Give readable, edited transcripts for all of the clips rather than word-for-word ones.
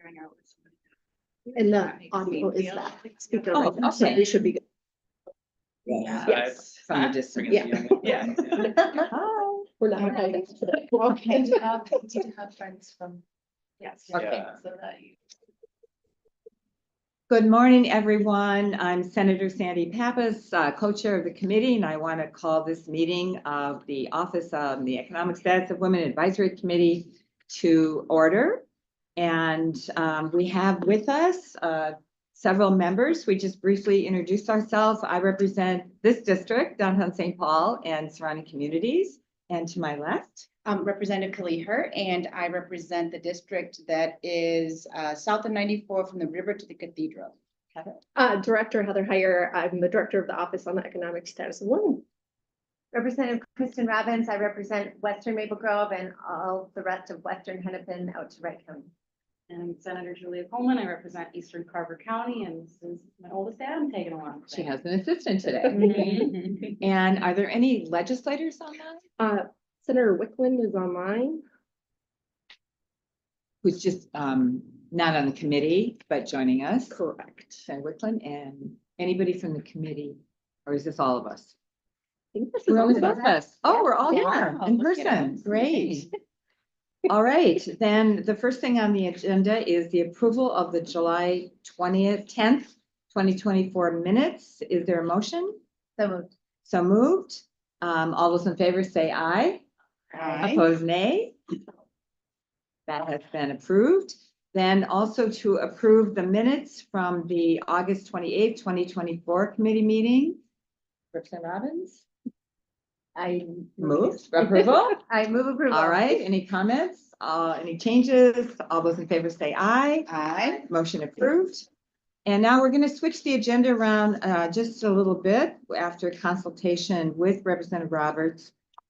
figuring out what somebody And the audio is that speaker Oh, right there, so okay. we should be good. Yes. From a distance. Yeah. Yeah. Hi. We're not hiding today. Okay, to have friends from, yes. Okay. So that you. Good morning, everyone. I'm Senator Sandy Pappas, co-chair of the committee, and I want to call this meeting of the Office of the Economic Status of Women Advisory Committee to order. And we have with us several members. We just briefly introduced ourselves. I represent this district, downtown St. Paul and surrounding communities. And to my left, Representative Kaliher, and I represent the district that is south of 94 from the river to the cathedral. Director Heather Heyer, I'm the director of the Office on the Economic Status of Women. Representative Kristen Robbins, I represent Western Maple Grove and all the rest of Western Hennepin out to Wright County. And Senator Julia Coleman, I represent Eastern Carver County, and this is my oldest dad I'm taking along. she has an assistant today. Mhm. And are there any legislators on that? Senator Wickland is online. Who's just not on the committee, but joining us? Correct. Senator Wickland, and anybody from the committee, or is this all of us? I think this is We're all only of both of us. us. Oh, we're all Yeah. here in Look at person. us. Great. All right, then the first thing on the agenda is the approval of the July 10th, 2024 minutes. Is there a motion? So moved. So moved. All those in favor say aye. Opposed, nay. That has been approved. Then also to approve the minutes from the August 28th, 2024 committee meeting. Representative Robbins? I Moved. Approval? I move approval. All right, any comments? Any changes? All those in favor say aye. Aye. Motion approved. And now we're going to switch the agenda around just a little bit after consultation with Representative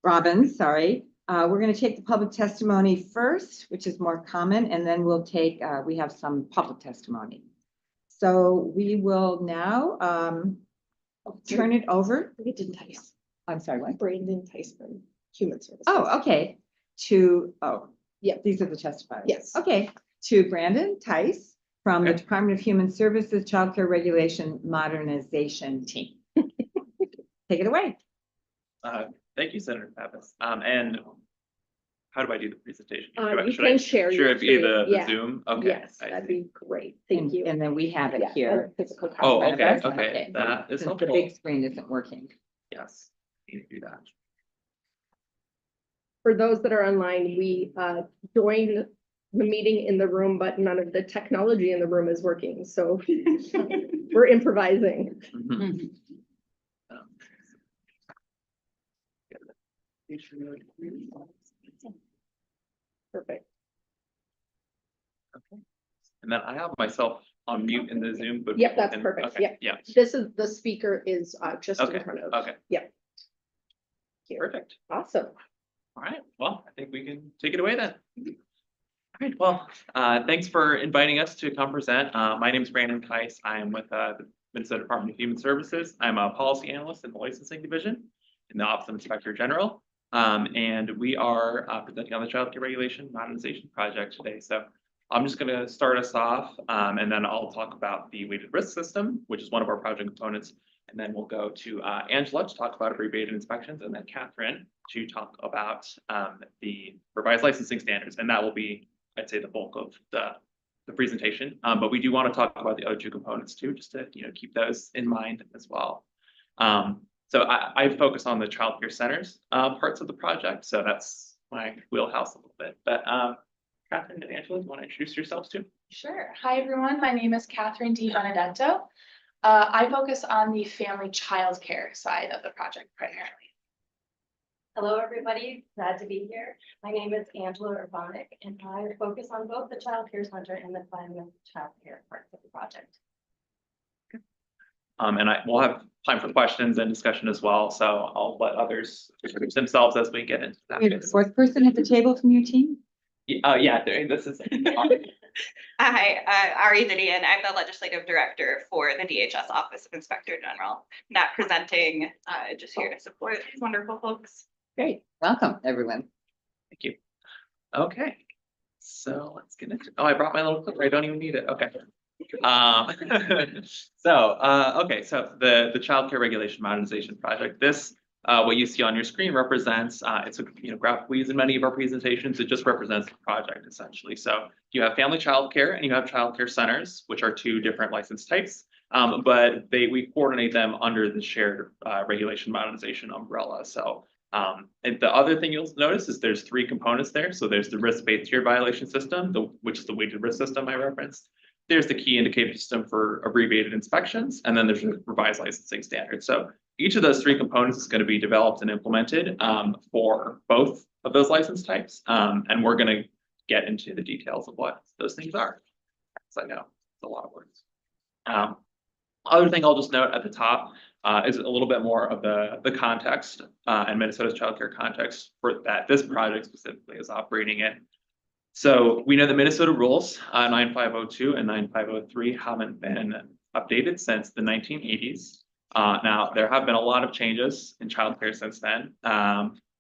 Robbins, sorry. We're going to take the public testimony first, which is more common, and then we'll take, we have some public testimony. So we will now turn it over. Brandon Tice. I'm sorry, what? Brandon Ticeman, Human Services. Oh, okay. Yeah. These are the testifiers. Yes. Okay, to Brandon Tice from the Department of Human Services Child Care Regulation Modernization Team. Take it away. Thank you, Senator Pappas. And how do I do the presentation? You can share Should your it be the screen. Yeah. Zoom? Okay. Yes, I that'd see. be great. Thank you. And then we have it Yeah, here. a physical copy. Oh, front of okay, us. okay. That is Since helpful. the big screen isn't working. Yes, need to do that. For those that are online, we joined the meeting in the room, but none of the technology in the room is working. So we're improvising. Mhm. Perfect. Okay. And then I have myself on mute in the Zoom, but. Yep, that's and- perfect. okay, Yep. Yeah, This is, the speaker is just in Okay, front of. okay. Yep. Here. perfect. Awesome. All right, well, I think we can take it away then. All right, well, thanks for inviting us to come present. My name is Brandon Tice. I am with the Minnesota Department of Human Services. I'm a policy analyst in the licensing division in the Office of Inspector General. And we are presenting on the Child Care Regulation Modernization Project today. So I'm just going to start us off, and then I'll talk about the weighted risk system, which is one of our project components. And then we'll go to Angela to talk about abbreviated inspections, and then Catherine to talk about the revised licensing standards. And that will be, I'd say, the bulk of the presentation. But we do want to talk about the other two components too, just to keep those in mind as well. So I focus on the child care centers parts of the project. So that's my wheelhouse a little bit. But Catherine and Angela, you want to introduce yourselves too? Sure. Hi, everyone. My name is Catherine D. Benedetto. I focus on the family child care side of the project primarily. Hello, everybody. Glad to be here. My name is Angela Urbanic, and I focus on both the child care center and the family child care parts of the project. And we'll have time for questions and discussion as well. So I'll let others introduce themselves as we get into that. We have a fourth person at the table from your team? Yeah, this is. Hi, Ari Vidian. I'm the legislative director for the DHS Office of Inspector General. Not presenting, just here to support these wonderful folks. Great. Welcome, everyone. Thank you. Okay. So let's get into, oh, I brought my little clipper. I don't even need it. Okay. Okay, so the childcare regulation modernization project, this, what you see on your screen represents, it's a, graphically used in many of our presentations, it just represents the project essentially. So you have family childcare and you have childcare centers, which are two different license types. But we coordinate them under the shared regulation modernization umbrella. So and the other thing you'll notice is there's three components there. So there's the risk-based tiered violation system, which is the weighted risk system I referenced. There's the key indicator system for abbreviated inspections, and then there's a revised licensing standard. So each of those three components is going to be developed and implemented for both of those license types. And we're going to get into the details of what those things are. So I know it's a lot of words. Other thing I'll just note at the top is a little bit more of the context and Minnesota's childcare context for that this project specifically is operating in. So we know the Minnesota rules 9502 and 9503 haven't been updated since the 1980s. Now there have been a lot of changes in childcare since then,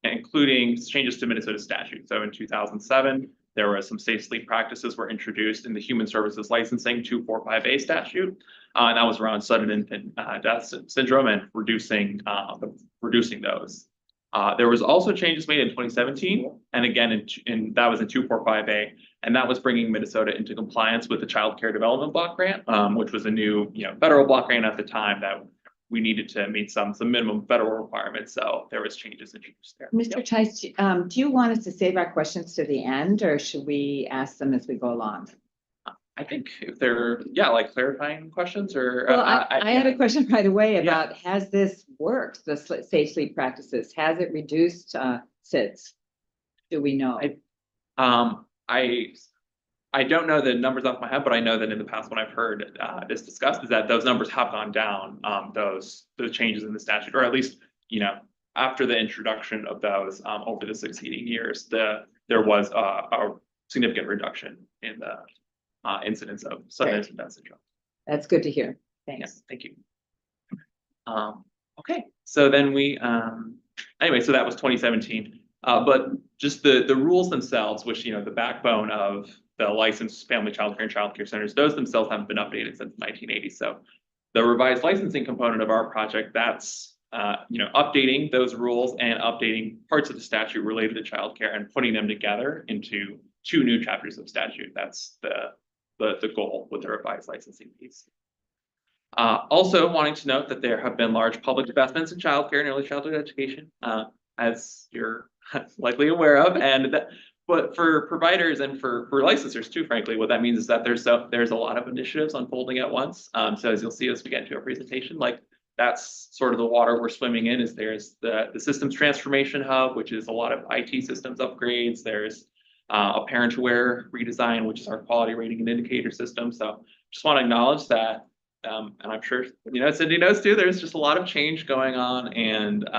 including changes to Minnesota statute. So in 2007, there were some safe sleep practices were introduced in the Human Services Licensing 245A statute. And that was around sudden infant death syndrome and reducing those. There was also changes made in 2017, and again, that was in 245A, and that was bringing Minnesota into compliance with the Child Care Development Block Grant, which was a new, federal block grant at the time that we needed to meet some minimum federal requirements. So there was changes introduced there. Mr. Tice, do you want us to save our questions to the end, or should we ask them as we go along? I think if they're, like clarifying questions or. Well, I had a question right away about, has this worked, the safe sleep practices? Has it reduced SIDS? Do we know? I don't know the numbers off my head, but I know that in the past when I've heard this discussed is that those numbers have gone down, those changes in the statute, or at least, after the introduction of those over the succeeding years, there was a significant reduction in the incidence of sudden infant death syndrome. That's good to hear. Thanks. Yes, thank you. Okay, so then anyway, so that was 2017. But just the rules themselves, which, the backbone of the licensed family childcare and childcare centers, those themselves haven't been updated since the 1980s. So the revised licensing component of our project, that's, updating those rules and updating parts of the statute related to childcare and putting them together into two new chapters of statute. That's the goal with the revised licensing piece. Also wanting to note that there have been large public investments in childcare and early childhood education, as you're likely aware of, but for providers and for licensors too, frankly, what that means is that there's a lot of initiatives unfolding at once. So as you'll see as we get into our presentation, like that's sort of the water we're swimming in. Is there's the systems transformation hub, which is a lot of IT systems upgrades. There's a parent aware redesign, which is our quality rating and indicator system. So just want to acknowledge that, and I'm sure Cindy knows too. There's just a lot of change going on, and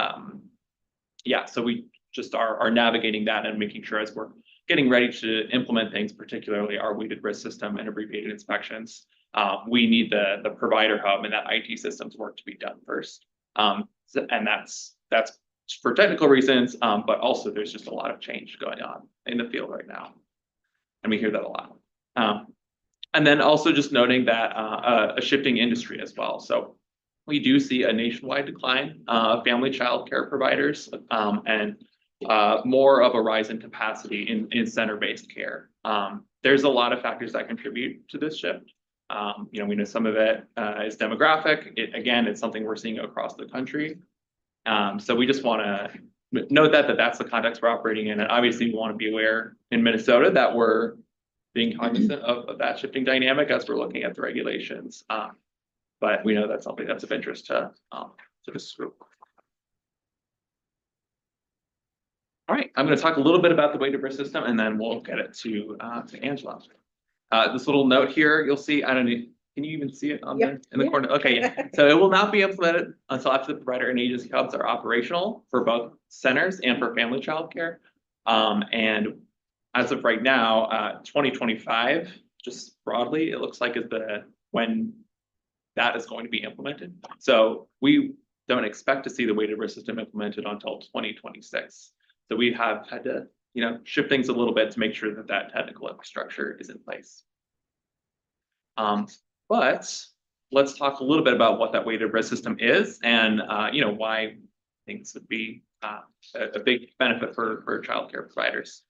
so we just are navigating that and making sure as we're getting ready to implement things, particularly our weighted risk system and abbreviated inspections, we need the provider hub and that IT systems work to be done first. And that's for technical reasons, but also there's just a lot of change going on in the field right now. And we hear that a lot. And then also just noting that a shifting industry as well. So we do see a nationwide decline of family child care providers and more of a rise in capacity in center-based care. There's a lot of factors that contribute to this shift. We know some of it is demographic. It's something we're seeing across the country. So we just want to note that's the context we're operating in. And obviously we want to be aware in Minnesota that we're being cognizant of that shifting dynamic as we're looking at the regulations. But we know that's something that's of interest to this group. All right, I'm going to talk a little bit about the weighted risk system, and then we'll get it to Angela. This little note here, you'll see, I don't know, can you even see it on in the corner? Okay, yeah. So it will not be implemented until after the provider and agency hubs are operational for both centers and for family child care. And as of right now, 2025, just broadly, it looks like is when that is going to be implemented. So we don't expect to see the weighted risk system implemented until 2026. So we have had to, shift things a little bit to make sure that that technical infrastructure is in place. But let's talk a little bit about what that weighted risk system is and, why things would be a big benefit for childcare providers.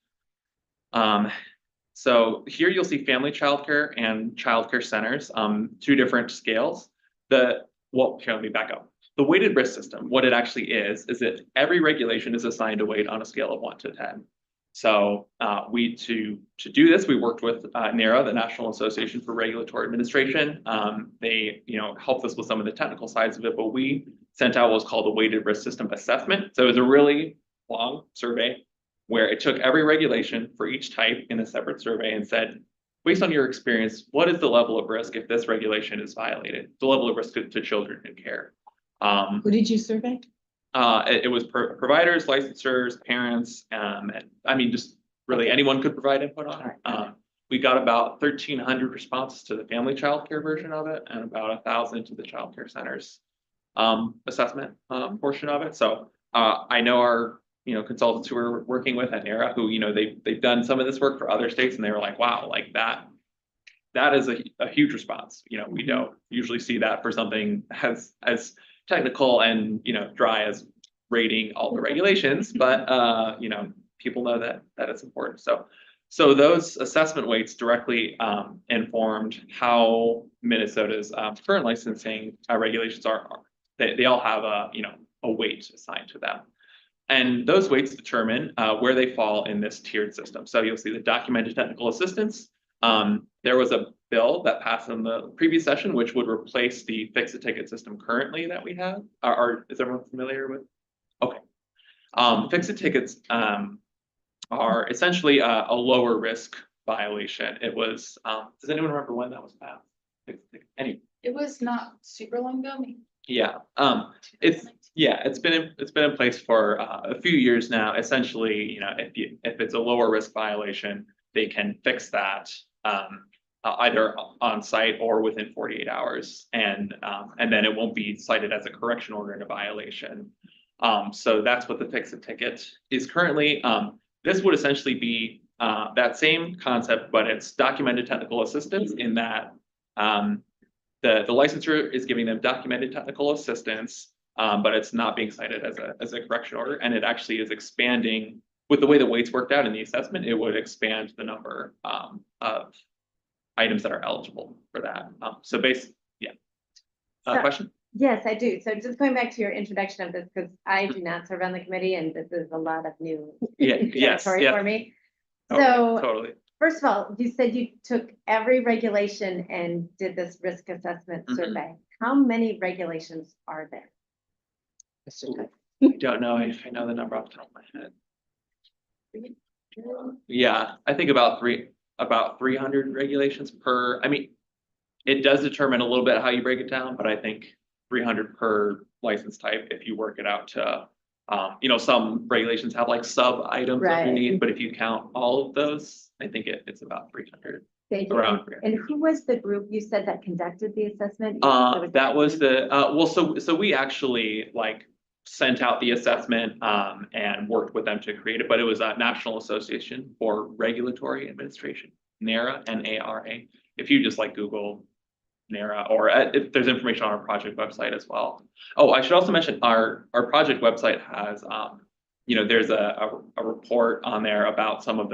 So here you'll see family childcare and childcare centers, two different scales. Here, let me back up. The weighted risk system, what it actually is that every regulation is assigned a weight on a scale of 1 to 10. So to do this, we worked with NARA, the National Association for Regulatory Administration. They helped us with some of the technical sides of it, but we sent out what was called a weighted risk system assessment. So it was a really long survey where it took every regulation for each type in a separate survey and said, based on your experience, what is the level of risk if this regulation is violated? The level of risk to children in care. Who did you survey? It was providers, licensors, parents, and just really anyone could provide input on it. We got about 1,300 responses to the family childcare version of it and about 1,000 to the childcare centers assessment portion of it. So I know our consultants who we're working with at NARA who they've done some of this work for other states and they were like, wow, like that is a huge response. We don't usually see that for something as technical and dry as rating all the regulations, but people know that it's important. So those assessment weights directly informed how Minnesota's current licensing regulations are. They all have a weight assigned to them. And those weights determine where they fall in this tiered system. So you'll see the documented technical assistance. There was a bill that passed in the previous session, which would replace the fix-a-ticket system currently that we have. Is everyone familiar with? Okay. Fix-a-tickets are essentially a lower risk violation. It was, does anyone remember when that was passed? Anyway. It was not super long ago. Yeah, it's been in place for a few years now. Essentially, if it's a lower risk violation, they can fix that either on site or within 48 hours, and then it won't be cited as a correction order in a violation. So that's what the fix-a-ticket is currently. This would essentially be that same concept, but it's documented technical assistance in that the licensor is giving them documented technical assistance, but it's not being cited as a correction order, and it actually is expanding with the way the weights worked out in the assessment. It would expand the number of items that are eligible for that. Question? Yes, I do. So just going back to your introduction of this, because I do not serve on the committee and this is a lot of new territory for me. So Totally. first of all, you said you took every regulation and did this risk assessment survey. How many regulations are there? I don't know if I know the number off the top of my head. Yeah, I think about 300 regulations per. It does determine a little bit how you break it down, but I think 300 per license type if you work it out to, some regulations have like sub items underneath, but if you count all of those, I think it's about 300. Thank you. And who was the group you said that conducted the assessment? That was the, so we actually sent out the assessment and worked with them to create it, but it was a National Association for Regulatory Administration, NARA, NARA. If you just Google NARA, or if there's information on our project website as well. Oh, I should also mention our project website has, there's a report on there about some of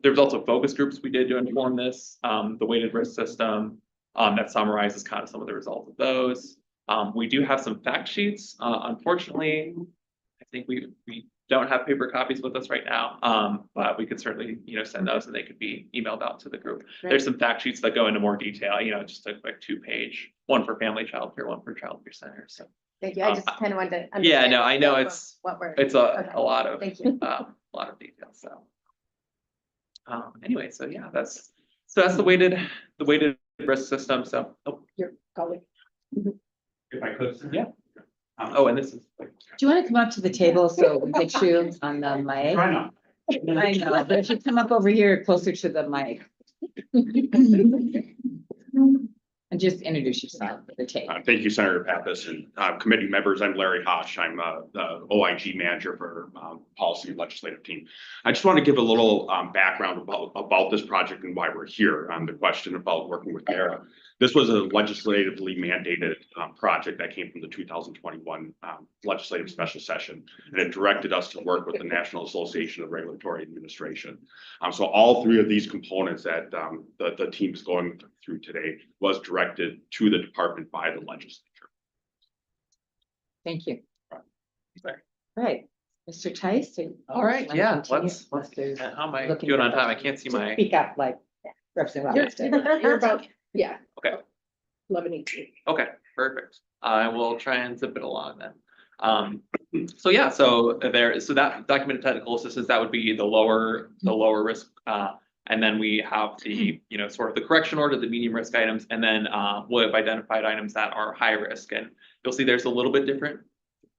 there's also focus groups we did to inform this, the weighted risk system that summarizes kind of some of the results of those. We do have some fact sheets. Unfortunately, I think we don't have paper copies with us right now, but we could certainly, send those and they could be emailed out to the group. Right. There's some fact sheets that go into more detail, just a quick 2-page, one for family childcare, one for childcare center. So thank you. I just kind of wanted to understand. Yeah, no, I know it's a lot of thank you. A lot of detail. So anyway, so yeah, that's the weighted risk system. So Your colleague. If I could. Yeah. And this is. Do you want to come up to the table so we get you on the mic? Try not. I know, but if you come up over here closer to the mic. And Just introduce yourself for the tape. Thank you, Senator Pappas and committee members. I'm Larry Hosh. I'm the OIG manager for policy and legislative team. I just want to give a little background about this project and why we're here on the question about working with Mara. This was a legislatively mandated project that came from the 2021 legislative special session, and it directed us to work with the National Association of Regulatory Administration. So all three of these components that the team is going through today was directed to the department by the legislature. Thank you. Right. Right, Mr. Tice. All right, yeah, let's, there's how am I looking doing for on time? I questions. can't see Just my, Speak up like Representative Roberts did. You're about, yeah. Okay. 11:18. okay, perfect. I will try and zip it along then. So yeah, so that documented technical assistance, that would be the lower risk. And then we have the, sort of the correction order, the medium risk items, and then we'll have identified items that are high risk. And you'll see there's a little bit different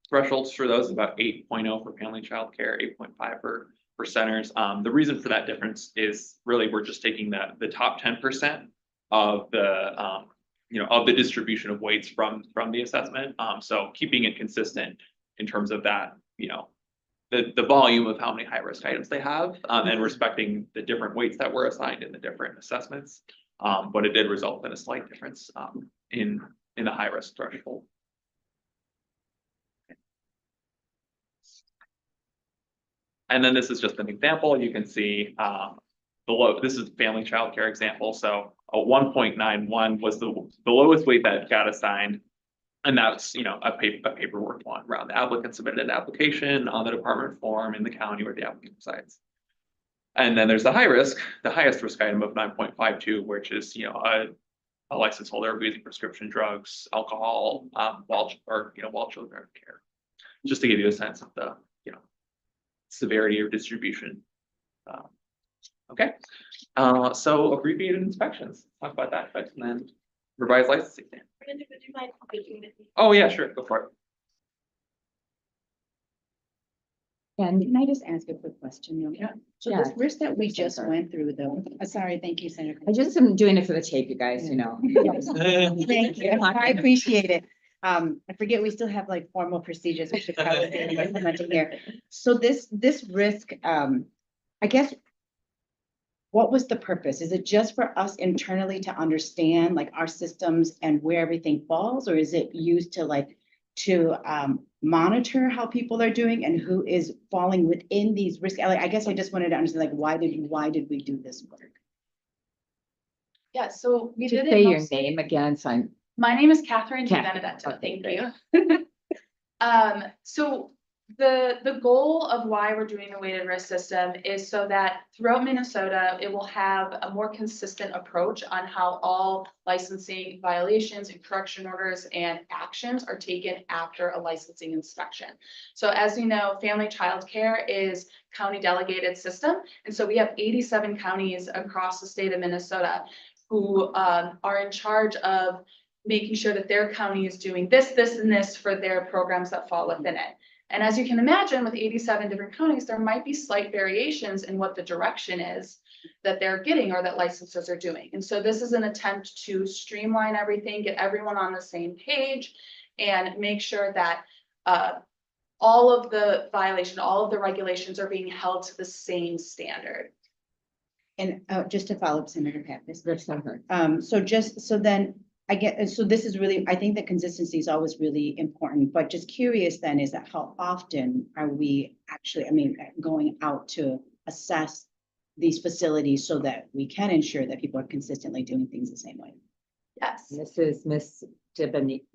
thresholds for those, about 8.0 for family child care, 8.5 for centers. The reason for that difference is really we're just taking the top 10% of the of the distribution of weights from the assessment. So keeping it consistent in terms of that, the volume of how many high risk items they have, and respecting the different weights that were assigned in the different assessments. But it did result in a slight difference in the high risk threshold. And then this is just an example. You can see below, this is family child care example. So a 1.91 was the lowest weight that got assigned. And that's, a paperwork one around the applicant submitted an application on the department form in the county where the applicant resides. And then there's the highest risk item of 9.52, which is, a license holder abusing prescription drugs, alcohol, while children are in care. Just to give you a sense of the, severity or distribution. Okay, so abbreviated inspections, talk about that first, and then revised licensing. Brandon, would you mind speaking with me? Oh, yeah, sure, go for it. And Can I just ask a quick question? Yeah. So Yeah. this risk that we just Senator. went through though, sorry, thank you, Senator. I just am doing it for the tape, you guys, Thank you. I appreciate it. I forget we still have like formal procedures we should probably be implementing here. So this risk, I guess, what was the purpose? Is it just for us internally to understand like our systems and where everything falls? Or is it used to monitor how people are doing and who is falling within these risks? Like, I guess I just wanted to understand, like, why did we do this work? Yeah, so we Just did say it your mostly. name again, so I'm. My name is Catherine Di Catherine. Benedetto. Okay, Thank you. So the goal of why we're doing the weighted risk system is so that throughout Minnesota, it will have a more consistent approach on how all licensing violations and correction orders and actions are taken after a licensing inspection. So as you know, family child care is county delegated system. And so we have 87 counties across the state of Minnesota who are in charge of making sure that their county is doing this, and this for their programs that fall within it. And as you can imagine, with 87 different counties, there might be slight variations in what the direction is that they're getting or that licensors are doing. And so this is an attempt to streamline everything, get everyone on the same page, and make sure that all of the regulations are being held to the same standard. And just to follow up, Senator Pappas. Her. So then I get, so this is really, I think that consistency is always really important, but just curious then is that how often are we actually, going out to assess these facilities so that we can ensure that people are consistently doing things the same way? Yes. This is Miss Benedetto.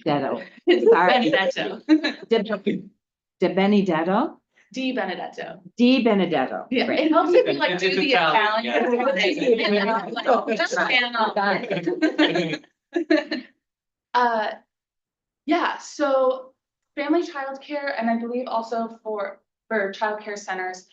Benedetto. De Benedetto. Di Benedetto. Di Benedetto. Yeah, Great. it helps if you like It's do the Italian. Yeah, so family child care, and I believe also for child care centers,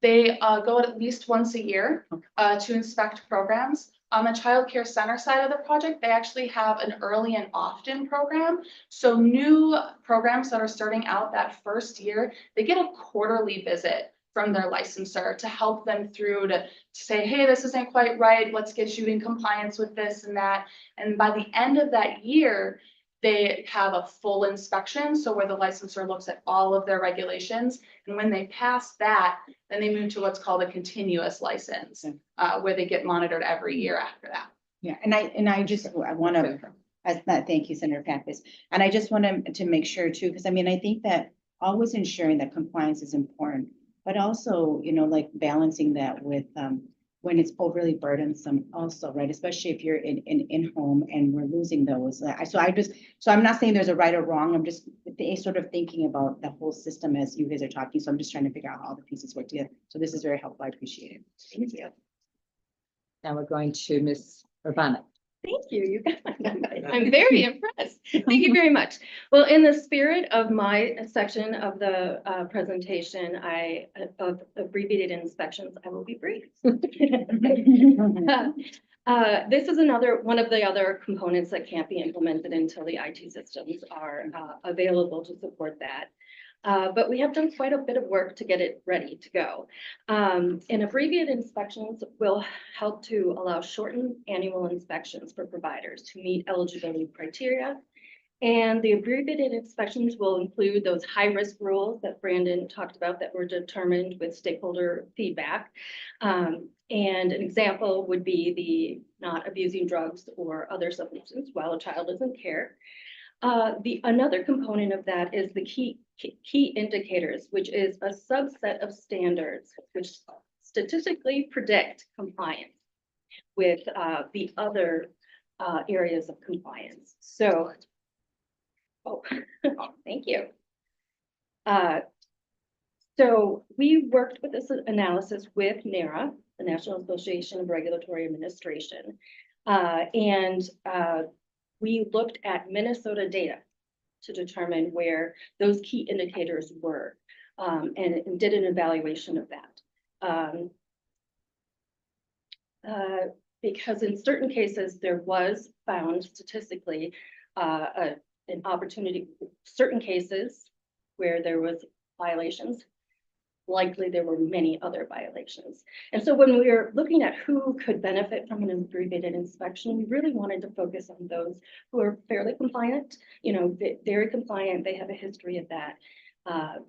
they go at least once a year to inspect programs. On the child care center side of the project, they actually have an early and often program. So new programs that are starting out that first year, they get a quarterly visit from their licensor to help them through to say, hey, this isn't quite right, let's get you in compliance with this and that. And by the end of that year, they have a full inspection, so where the licensor looks at all of their regulations. And when they pass that, then they move to what's called a continuous license, where they get monitored every year after that. Yeah, and I want to, thank you, Senator Pappas. And I just want to make sure too, because I mean, I think that always ensuring that compliance is important, but also, you know, like balancing that with, when it's overly burdensome also, right? Especially if you're in home and we're losing those. So I'm not saying there's a right or wrong. I'm just sort of thinking about the whole system as you guys are talking. So I'm just trying to figure out how all the pieces work together. So this is very helpful. I appreciate it. Thank you. Now we're going to Ms. Urbana. Thank you. You got my number. I'm very impressed. Thank you very much. Well, in the spirit of my section of the presentation, of abbreviated inspections, I will be brief. This is one of the other components that can't be implemented until the IT systems are available to support that. But we have done quite a bit of work to get it ready to go. And abbreviated inspections will help to allow shortened annual inspections for providers to meet eligibility criteria. And the abbreviated inspections will include those high-risk rules that Brandon talked about that were determined with stakeholder feedback. And an example would be the not abusing drugs or other substances while a child is in care. Another component of that is the key indicators, which is a subset of standards which statistically predict compliance with the other areas of compliance. So, thank you. So we worked with this analysis with NARA, the National Association of Regulatory Administration, and we looked at Minnesota data to determine where those key indicators were, and did an evaluation of that. Because in certain cases, there was found statistically an opportunity, certain cases where there was violations, likely there were many other violations. And so when we were looking at who could benefit from an abbreviated inspection, we really wanted to focus on those who are fairly compliant, you know, very compliant, they have a history of that.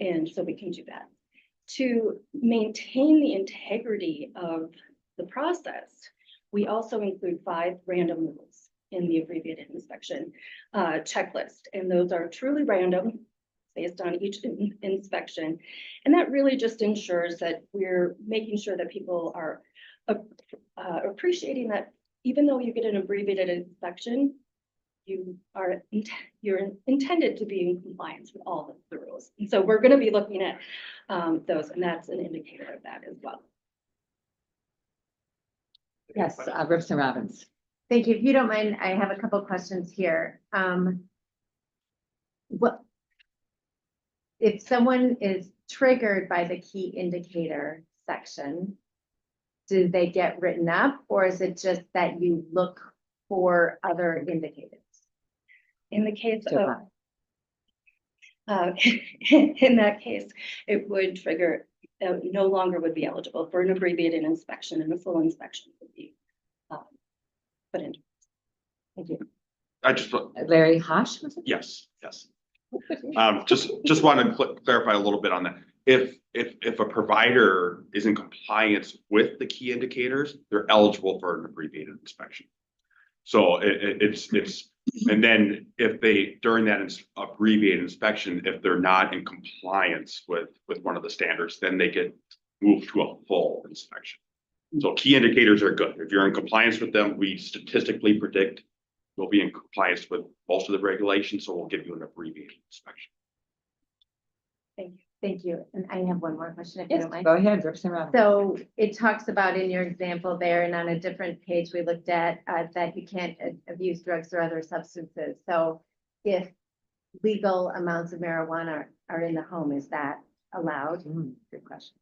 And so we can do that. To maintain the integrity of the process, we also include 5 random rules in the abbreviated inspection checklist. And those are truly random, based on each inspection. And that really just ensures that we're making sure that people are appreciating that even though you get an abbreviated inspection, you're intended to be in compliance with all of the rules. And so we're going to be looking at those, and that's an indicator of that as well. Yes, Representative Robbins. Thank you. If you don't mind, I have a couple questions here. If someone is triggered by the key indicator section, do they get written up, or is it just that you look for other indicators? In the case of, in that case, it would trigger, no longer would be eligible for an abbreviated inspection, and a full inspection would be put in. Thank you. I just, Larry Hosh, was it? yes. Just want to clarify a little bit on that. If a provider is in compliance with the key indicators, they're eligible for an abbreviated inspection. So it's, and then if they, during that abbreviated inspection, if they're not in compliance with one of the standards, then they get moved to a full inspection. So key indicators are good. If you're in compliance with them, we statistically predict you'll be in compliance with most of the regulations, so we'll give you an abbreviated inspection. Thank you. Thank you. And I have one more question, if you Yes, don't mind. go ahead, Representative Robbins. So it talks about in your example there, and on a different page we looked at that you can't abuse drugs or other substances. So if legal amounts of marijuana are in the home, is that allowed? Good question.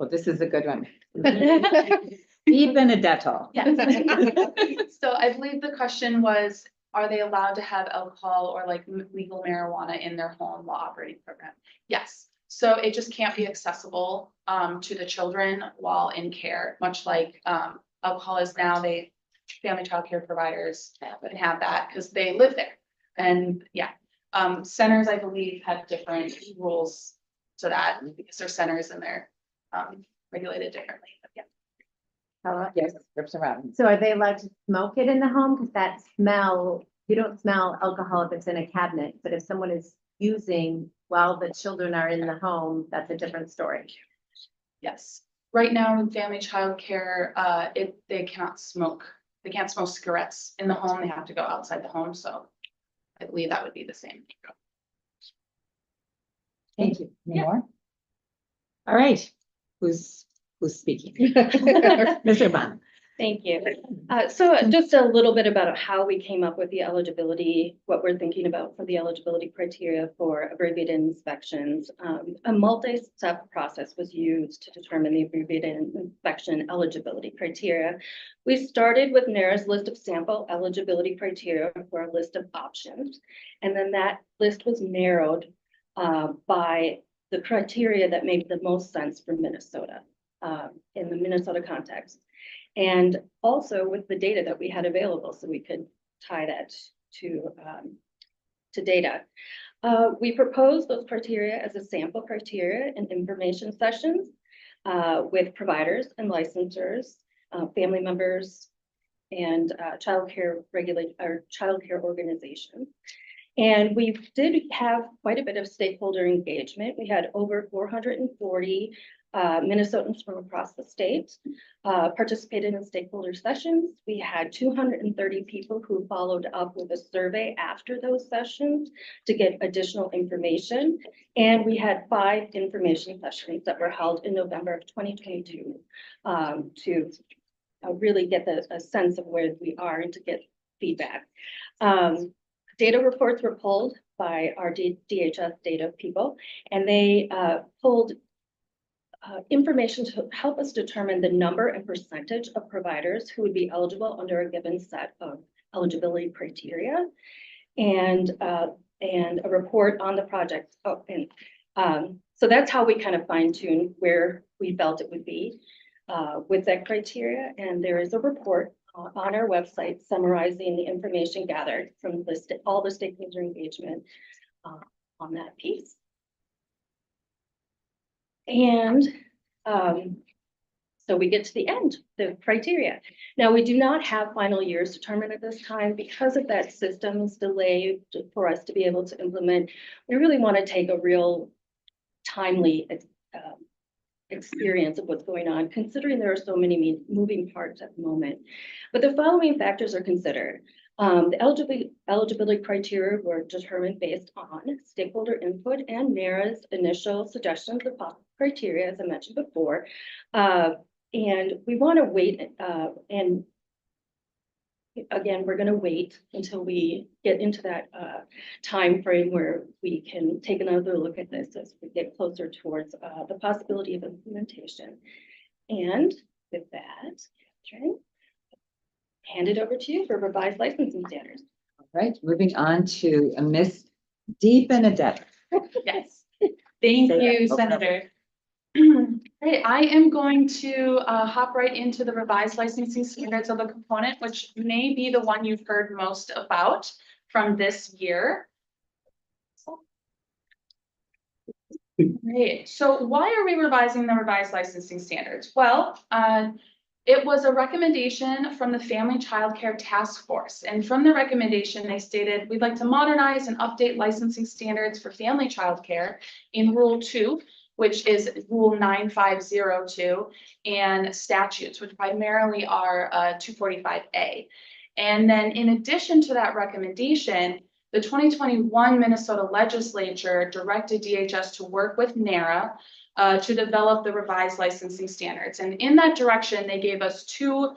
Well, this is a good one. Be Benedetto. Yes. So I believe the question was, are they allowed to have alcohol or like legal marijuana in their home while operating the program? Yes. So it just can't be accessible to the children while in care, much like alcohol is now. Family childcare providers can have that because they live there. And yeah, centers, I believe, have different rules to that because they're centers and they're regulated differently. But yeah. Yes, Representative Robinson. So are they allowed to smoke it in the home? Because that smell, you don't smell alcohol if it's in a cabinet, but if someone is using while the children are in the home, that's a different story. Yes. Right now in family childcare, they cannot smoke. They can't smoke cigarettes in the home. They have to go outside the home. So I believe that would be the same. Thank you. Any Yeah. more? All right, who's speaking? Mr. Bond. Thank you. So just a little bit about how we came up with the eligibility, what we're thinking about for the eligibility criteria for abbreviated inspections. A multi-step process was used to determine the abbreviated inspection eligibility criteria. We started with NARA's list of sample eligibility criteria for a list of options. And then that list was narrowed by the criteria that made the most sense for Minnesota in the Minnesota context. And also with the data that we had available, so we could tie that to data. We proposed those criteria as a sample criteria in information sessions with providers and licensors, family members, and childcare organizations. And we did have quite a bit of stakeholder engagement. We had over 440 Minnesotans from across the state participated in stakeholder sessions. We had 230 people who followed up with a survey after those sessions to get additional information. And we had 5 information sessions that were held in November of 2022 to really get a sense of where we are and to get feedback. Data reports were pulled by our DHS data people, and they pulled information to help us determine the number and percentage of providers who would be eligible under a given set of eligibility criteria, and a report on the project. So that's how we kind of fine-tuned where we felt it would be with that criteria. And there is a report on our website summarizing the information gathered from all the stakeholder engagement on that piece. And so we get to the end, the criteria. Now, we do not have final years determined at this time because of that system's delay for us to be able to implement. We really want to take a real timely experience of what's going on, considering there are so many moving parts at the moment. But the following factors are considered. The eligibility criteria were determined based on stakeholder input and NARA's initial suggestions of criteria, as I mentioned before. And we want to wait, and again, we're going to wait until we get into that time frame where we can take another look at this as we get closer towards the possibility of implementation. And with that, Catherine, hand it over to you for revised licensing standards. All right, moving on to Miss Dee Benedetto. Yes. Thank you, Senator. Great. I am going to hop right into the revised licensing standards of the component, which may be the one you've heard most about from this year. Great. So why are we revising the revised licensing standards? Well, it was a recommendation from the Family Child Care Task Force. And from the recommendation, they stated, we'd like to modernize and update licensing standards for family child care in Rule 2, which is Rule 9502, and statutes, which primarily are 245A. And then in addition to that recommendation, the 2021 Minnesota legislature directed DHS to work with NARA to develop the revised licensing standards. And in that direction, they gave us 2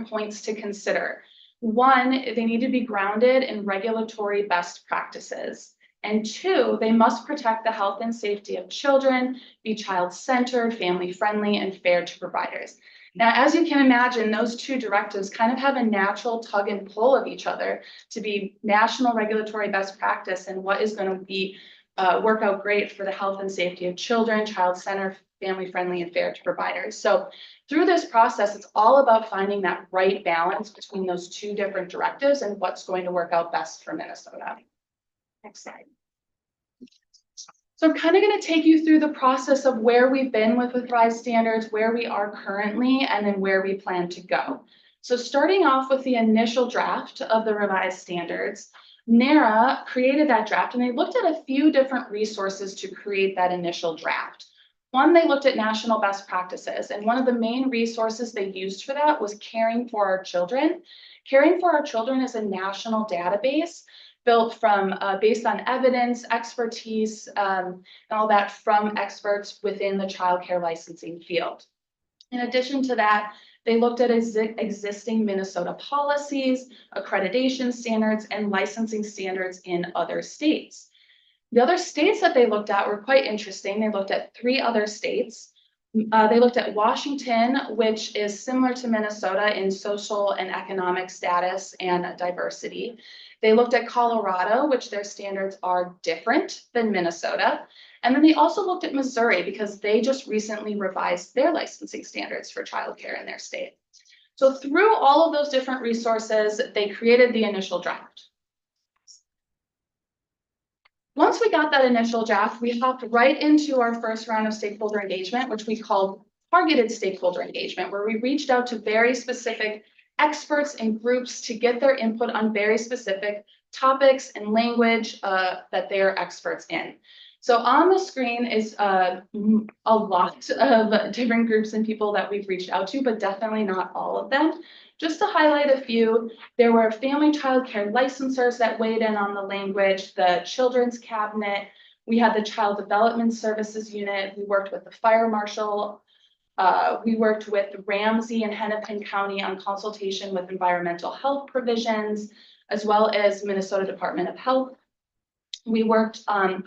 points to consider. One, they need to be grounded in regulatory best practices. And 2, they must protect the health and safety of children, be child-centered, family-friendly, and fair to providers. Now, as you can imagine, those two directives kind of have a natural tug and pull of each other to be national regulatory best practice and what is going to be work out great for the health and safety of children, child-centered, family-friendly, and fair to providers. So through this process, it's all about finding that right balance between those two different directives and what's going to work out best for Minnesota. Next slide. So I'm kind of going to take you through the process of where we've been with revised standards, where we are currently, and then where we plan to go. So starting off with the initial draft of the revised standards, NARA created that draft and they looked at a few different resources to create that initial draft. One, they looked at national best practices, and one of the main resources they used for that was Caring for Our Children. Caring for Our Children is a national database built from based on evidence, expertise, and all that from experts within the childcare licensing field. In addition to that, they looked at existing Minnesota policies, accreditation standards, and licensing standards in other states. The other states that they looked at were quite interesting. They looked at 3 other states. They looked at Washington, which is similar to Minnesota in social and economic status and diversity. They looked at Colorado, which their standards are different than Minnesota. And then they also looked at Missouri because they just recently revised their licensing standards for childcare in their state. So through all of those different resources, they created the initial draft. Once we got that initial draft, we hopped right into our first round of stakeholder engagement, which we called targeted stakeholder engagement, where we reached out to very specific experts and groups to get their input on very specific topics and language that they're experts in. So on the screen is a lot of different groups and people that we've reached out to, but definitely not all of them. Just to highlight a few, there were family child care licensors that weighed in on the language, the Children's Cabinet, we had the Child Development Services Unit, we worked with the Fire Marshal, we worked with Ramsey and Hennepin County on consultation with environmental health provisions, as well as Minnesota Department of Health. We worked on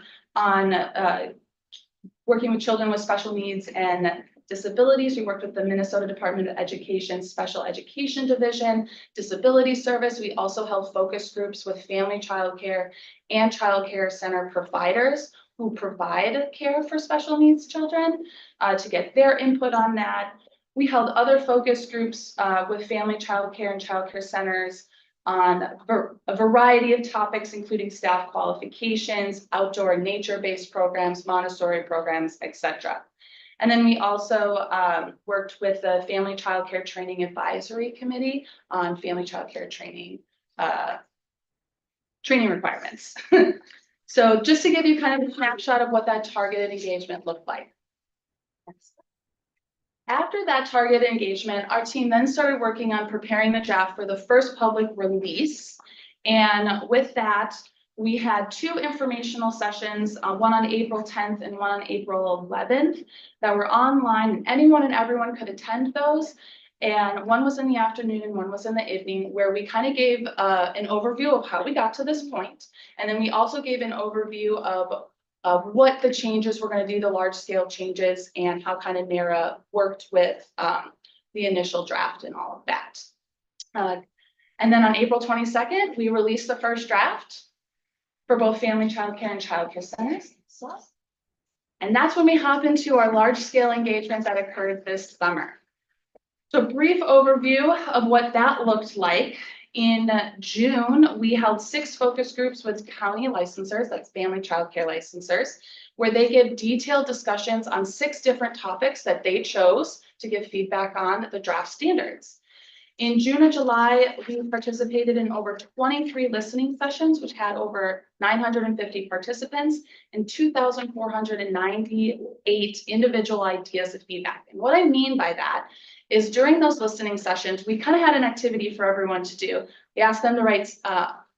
working with children with special needs and disabilities. We worked with the Minnesota Department of Education Special Education Division, Disability Service. We also held focus groups with family child care and child care center providers who provide care for special needs children to get their input on that. We held other focus groups with family child care and child care centers on a variety of topics, including staff qualifications, outdoor and nature-based programs, Montessori programs, etc. And then we also worked with the Family Child Care Training Advisory Committee on family child care training requirements. So just to give you kind of a snapshot of what that targeted engagement looked like. After that targeted engagement, our team then started working on preparing the draft for the first public release. And with that, we had 2 informational sessions, one on April 10th and one on April 11th that were online, and anyone and everyone could attend those. And one was in the afternoon and one was in the evening, where we kind of gave an overview of how we got to this point. And then we also gave an overview of what the changes were going to do, the large scale changes, and how kind of NARA worked with the initial draft and all of that. And then on April 22nd, we released the first draft for both family child care and child care centers. And that's when we hop into our large scale engagement that occurred this summer. So brief overview of what that looked like. In June, we held 6 focus groups with county licensors, that's family child care licensors, where they give detailed discussions on 6 different topics that they chose to give feedback on the draft standards. In June and July, we participated in over 23 listening sessions, which had over 950 participants and 2,498 individual ideas of feedback. And what I mean by that is during those listening sessions, we kind of had an activity for everyone to do. We asked them to write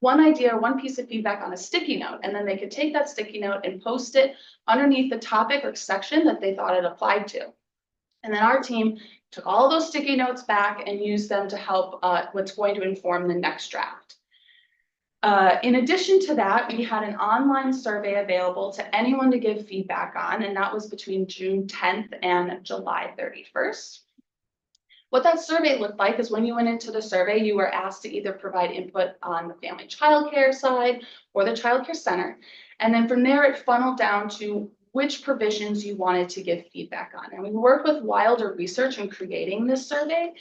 one idea or one piece of feedback on a sticky note, and then they could take that sticky note and post it underneath the topic or section that they thought it applied to. And then our team took all those sticky notes back and used them to help what's going to inform the next draft. In addition to that, we had an online survey available to anyone to give feedback on, and that was between June 10th and July 31st. What that survey looked like is when you went into the survey, you were asked to either provide input on the family childcare side or the childcare center. And then from there, it funneled down to which provisions you wanted to give feedback on. And we worked with Wilder Research in creating this survey.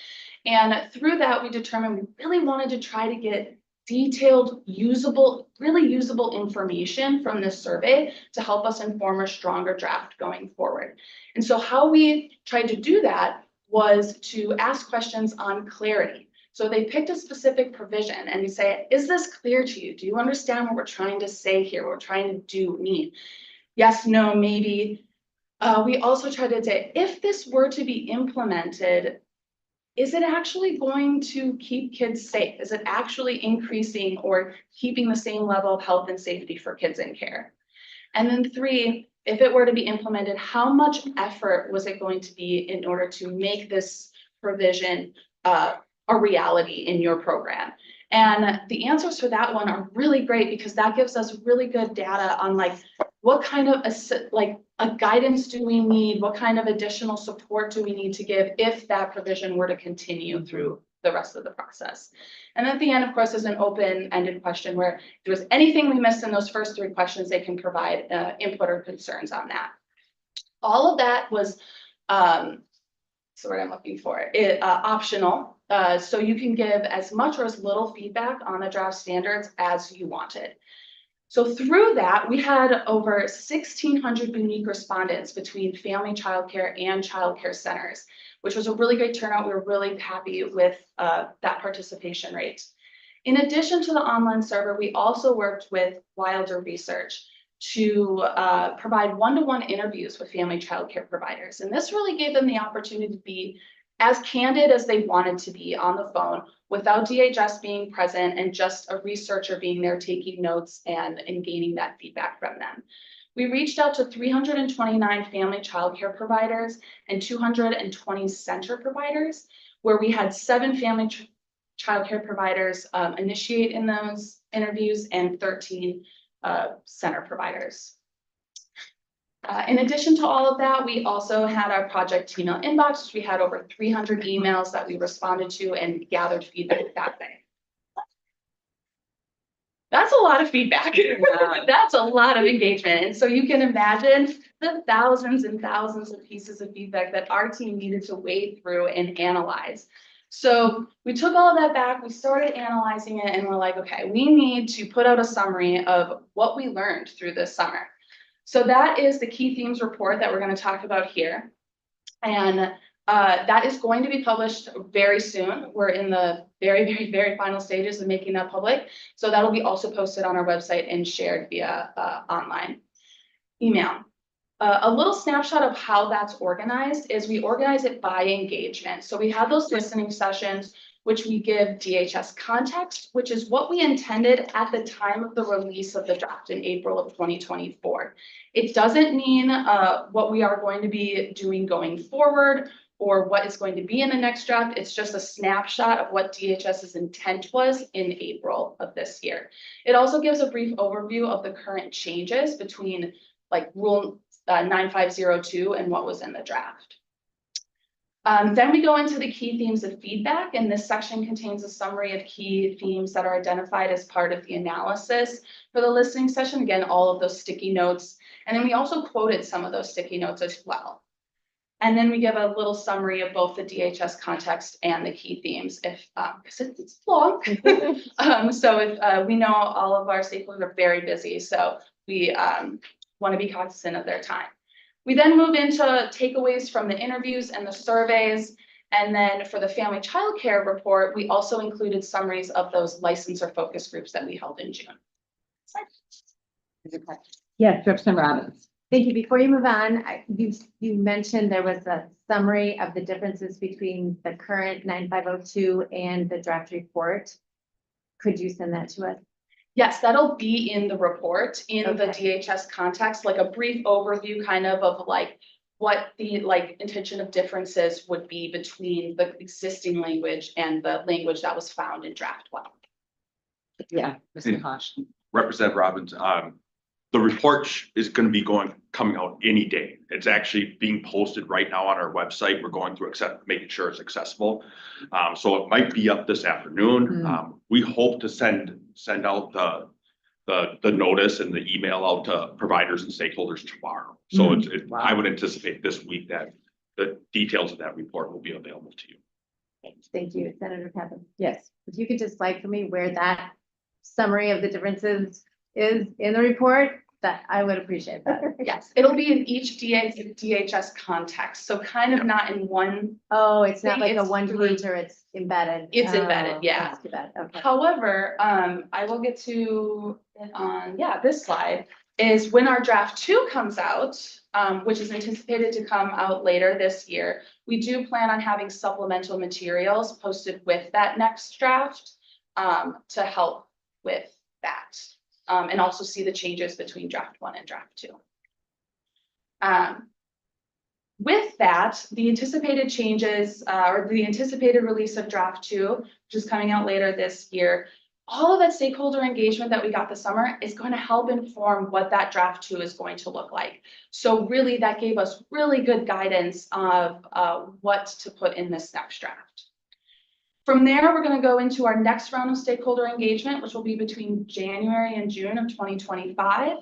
And through that, we determined we really wanted to try to get detailed, usable, really usable information from this survey to help us inform a stronger draft going forward. And so how we tried to do that was to ask questions on clarity. So they picked a specific provision and you say, is this clear to you? Do you understand what we're trying to say here? What we're trying to do, mean? Yes, no, maybe. We also tried to say, if this were to be implemented, is it actually going to keep kids safe? Is it actually increasing or keeping the same level of health and safety for kids in care? And then 3, if it were to be implemented, how much effort was it going to be in order to make this provision a reality in your program? And the answers for that one are really great because that gives us really good data on like what kind of a guidance do we need? What kind of additional support do we need to give if that provision were to continue through the rest of the process? And at the end, of course, is an open-ended question where if there was anything we missed in those first 3 questions, they can provide input or concerns on that. All of that was, so what I'm looking for, optional. So you can give as much or as little feedback on the draft standards as you wanted. So through that, we had over 1,600 unique respondents between family childcare and childcare centers, which was a really great turnout. We were really happy with that participation rate. In addition to the online server, we also worked with Wilder Research to provide one-to-one interviews with family childcare providers. And this really gave them the opportunity to be as candid as they wanted to be on the phone without DHS being present and just a researcher being there taking notes and gaining that feedback from them. We reached out to 329 family childcare providers and 220 center providers, where we had 7 family childcare providers initiate in those interviews and 13 center providers. In addition to all of that, we also had our project email inbox. We had over 300 emails that we responded to and gathered feedback that day. That's a lot of feedback. That's a lot of engagement. And so you can imagine the thousands and thousands of pieces of feedback that our team needed to wade through and analyze. So we took all of that back, we started analyzing it, and we're like, okay, we need to put out a summary of what we learned through this summer. So that is the key themes report that we're going to talk about here. And that is going to be published very soon. We're in the very, very final stages of making that public. So that'll be also posted on our website and shared via online email. A little snapshot of how that's organized is we organize it by engagement. So we have those listening sessions, which we give DHS context, which is what we intended at the time of the release of the draft in April of 2024. It doesn't mean what we are going to be doing going forward or what is going to be in the next draft. It's just a snapshot of what DHS's intent was in April of this year. It also gives a brief overview of the current changes between like Rule 9502 and what was in the draft. Then we go into the key themes of feedback, and this section contains a summary of key themes that are identified as part of the analysis for the listening session. Again, all of those sticky notes. And then we also quoted some of those sticky notes as well. And then we give a little summary of both the DHS context and the key themes, if because it's long. So if we know all of our stakeholders are very busy, so we want to be cognizant of their time. We then move into takeaways from the interviews and the surveys. And then for the family childcare report, we also included summaries of those license or focus groups that we held in June. Yes, Representative Robbins. Thank you. Before you move on, you mentioned there was a summary of the differences between the current 9502 and the draft report. Could you send that to us? Yes, that'll be in the report in the DHS context, like a brief overview kind of like what the intention of differences would be between the existing language and the language that was found in draft 1. Yeah, Mr. Hosh. Representative Robbins, The report is going to be coming out any day. It's actually being posted right now on our website. We're going through making sure it's accessible. So it might be up this afternoon. We hope to send out the notice and the email out to providers and stakeholders tomorrow. So I would anticipate this week that the details of that report will be available to you. Thank you, Senator Pepin. Yes. If you could just flag for me where that summary of the differences is in the report, that I would appreciate that. Yes, it'll be in each DHS context, so kind of not in one. Oh, it's not like a It's one through- pager, it's embedded. It's embedded, Oh, yeah. that's too bad, okay. However, I will get to it on, this slide is when our draft 2 comes out, which is anticipated to come out later this year. We do plan on having supplemental materials posted with that next draft to help with that. And also see the changes between draft 1 and draft 2. With that, the anticipated changes or the anticipated release of draft 2, which is coming out later this year, all of that stakeholder engagement that we got this summer is going to help inform what that draft 2 is going to look like. So really that gave us really good guidance of what to put in this next draft. From there, we're going to go into our next round of stakeholder engagement, which will be between January and June of 2025.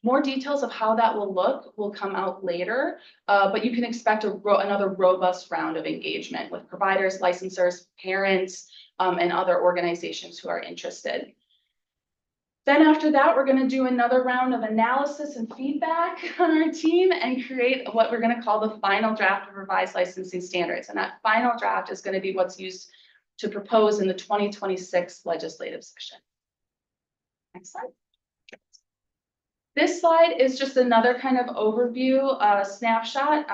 More details of how that will look will come out later, but you can expect another robust round of engagement with providers, licensors, parents, and other organizations who are interested. Then after that, we're going to do another round of analysis and feedback on our team and create what we're going to call the final draft of revised licensing standards. And that final draft is going to be what's used to propose in the 2026 legislative session. Next slide. This slide is just another kind of overview, snapshot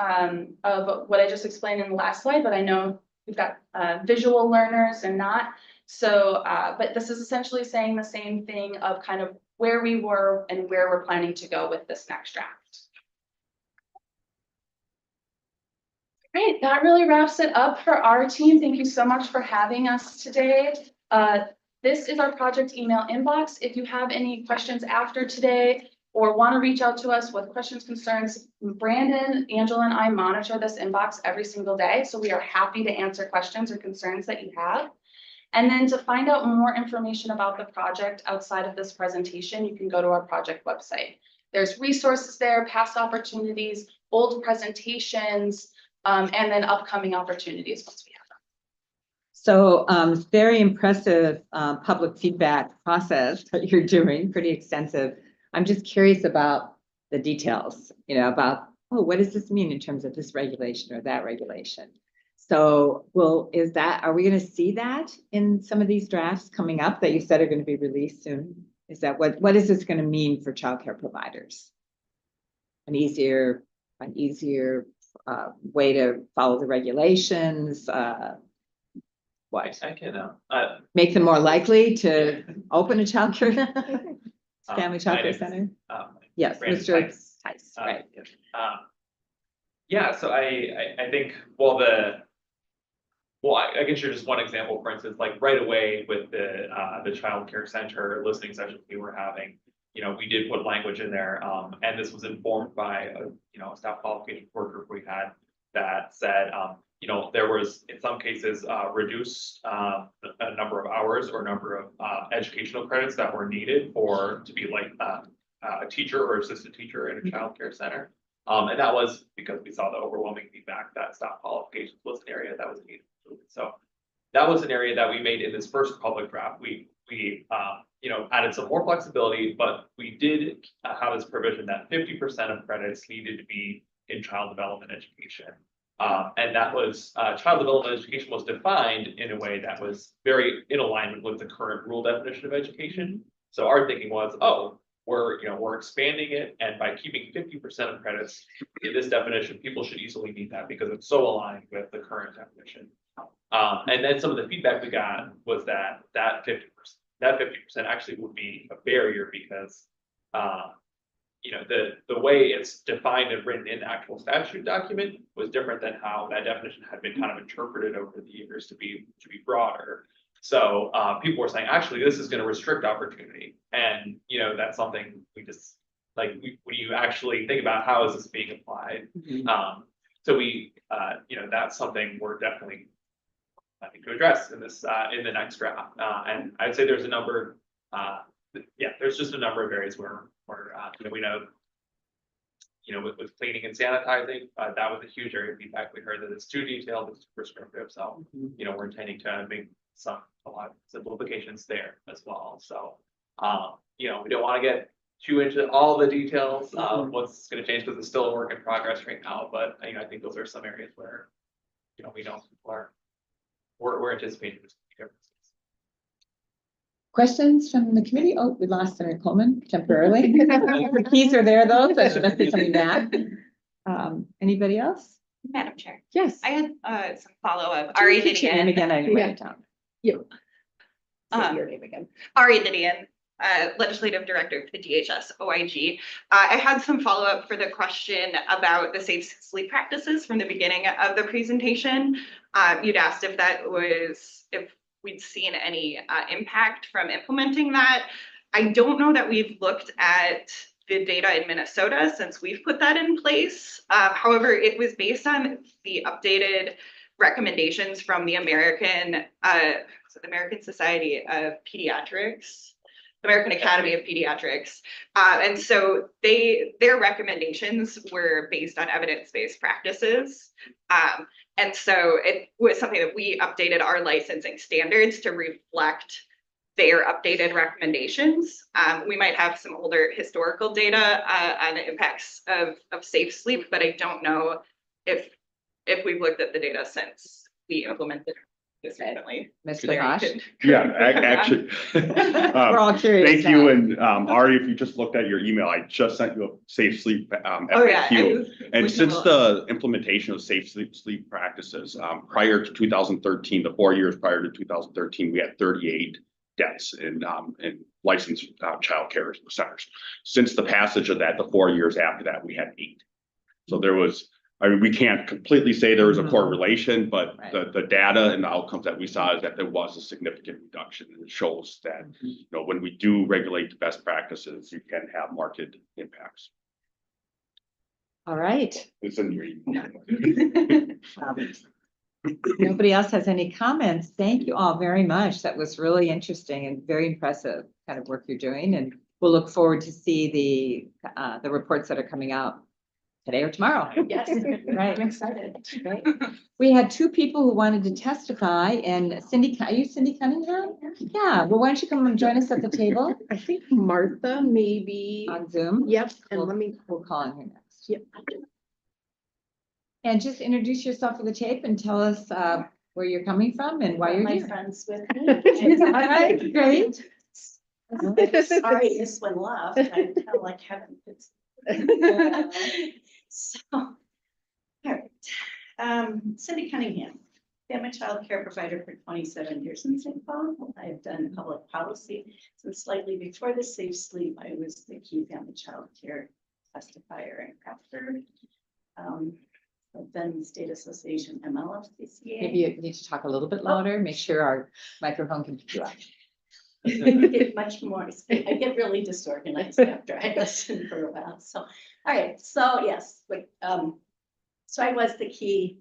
of what I just explained in the last slide, but I know we've got visual learners and not. So, but this is essentially saying the same thing of kind of where we were and where we're planning to go with this next draft. Great, that really wraps it up for our team. Thank you so much for having us today. This is our project email inbox. If you have any questions after today or want to reach out to us with questions, concerns, Brandon, Angela, and I monitor this inbox every single day. So we are happy to answer questions or concerns that you have. And then to find out more information about the project outside of this presentation, you can go to our project website. There's resources there, past opportunities, old presentations, and then upcoming opportunities once we have them. So very impressive public feedback process that you're doing, pretty extensive. I'm just curious about the details, about, oh, what does this mean in terms of this regulation or that regulation? So are we going to see that in some of these drafts coming up that you said are going to be released soon? Is that what is this going to mean for childcare providers? An easier way to follow the regulations? What? I can Make them more likely to open a childcare family childcare center? Yes, Brandon Mr. Tice. Tice, right. Yeah, so I think, I can share just one example, for instance, like right away with the child care center listening sessions we were having, we did put language in there, and this was informed by a staff qualification work group we had that said, there was in some cases reduced a number of hours or number of educational credits that were needed to be like a teacher or assistant teacher in a child care center. And that was because we saw the overwhelming feedback that staff qualifications was an area that was needed. So that was an area that we made in this first public draft. We added some more flexibility, but we did have this provision that 50% of credits needed to be in child development education. And that was child development education was defined in a way that was very in alignment with the current rule definition of education. So our thinking was, we're expanding it, and by keeping 50% of credits in this definition, people should easily meet that because it's so aligned with the current definition. And then some of the feedback we got was that 50% actually would be a barrier because the way it's defined and written in the actual statute document was different than how that definition had been kind of interpreted over the years to be broader. So, people were saying, actually, this is gonna restrict opportunity, and, you know, that's something we just, like, when you actually think about how is this being applied? So we, you know, that's something we're definitely, I think, to address in this, in the next draft, and I'd say there's a number, yeah, there's just a number of areas where, you know, we know, you know, with cleaning and sanitizing, that was a huge area of feedback. We heard that it's too detailed, it's too prescriptive, so, you know, we're intending to make a lot of simplifications there as well, so. You know, we don't wanna get too into all the details of what's gonna change, because it's still a work in progress right now, but, you know, I think those are some areas where, you know, we know people are, we're anticipating there's differences. Questions from the committee? Oh, we lost Senator Coleman temporarily. The keys are there though, so she must be coming back. Anybody else? Madam Chair, Yes. I had some follow-up. Can Ari you repeat your name Didion. again, I didn't write it down. Say your name again. Ari Didion, Legislative Director for the DHS OIG. I had some follow-up for the question about the safe sleep practices from the beginning of the presentation. You'd asked if we'd seen any impact from implementing that. I don't know that we've looked at the data in Minnesota since we've put that in place. However, it was based on the updated recommendations from the American Society of Pediatrics, American Academy of Pediatrics. And so their recommendations were based on evidence-based practices. And so it was something that we updated our licensing standards to reflect their updated recommendations. We might have some older historical data on the impacts of safe sleep, but I don't know if we've looked at the data since we implemented this recently. Mr. Bosch? Yeah, actually. We're all curious. Thank you, now. and Ari, if you just looked at your email, I just sent you a safe sleep Oh, yeah. FAQ. And since the implementation of safe sleep practices, prior to 2013, the 4 years prior to 2013, we had 38 deaths in licensed childcare centers. Since the passage of that, the 4 years after that, we had 8. So there was, I mean, we can't completely say there was a correlation, but the data and the outcomes that we saw is that there was a significant reduction. And it shows that, you know, when we do regulate the best practices, you can have marked impacts. All right. It's in your email. Nobody else has any comments. Thank you all very much. That was really interesting and very impressive kind of work you're doing. And we'll look forward to see the reports that are coming out today or tomorrow. Yes, Right. I'm excited. Great. We had 2 people who wanted to testify, and Cindy, are you Cindy Cunningham? Yeah, well, why don't you come and join us at the table I think Martha maybe. on Zoom? Yep, and We'll- let me, We'll call on her next. Yep. And just introduce yourself for the tape and tell us where you're coming from and why you're My here. friends with me. All right, great. Sorry, this one left. I felt like heaven. So, all right. Cindy Cunningham, family child care provider for 27 years in St. Paul. I've done public policy since slightly before the safe sleep. I was the key family child care testifier and crafter. I've done state association MLFCCA. Maybe you need to talk a little bit louder, make sure our microphone can pick you up. Get much more, I get really disorganized after I listen for a while, so, all right, so yes, so I was the key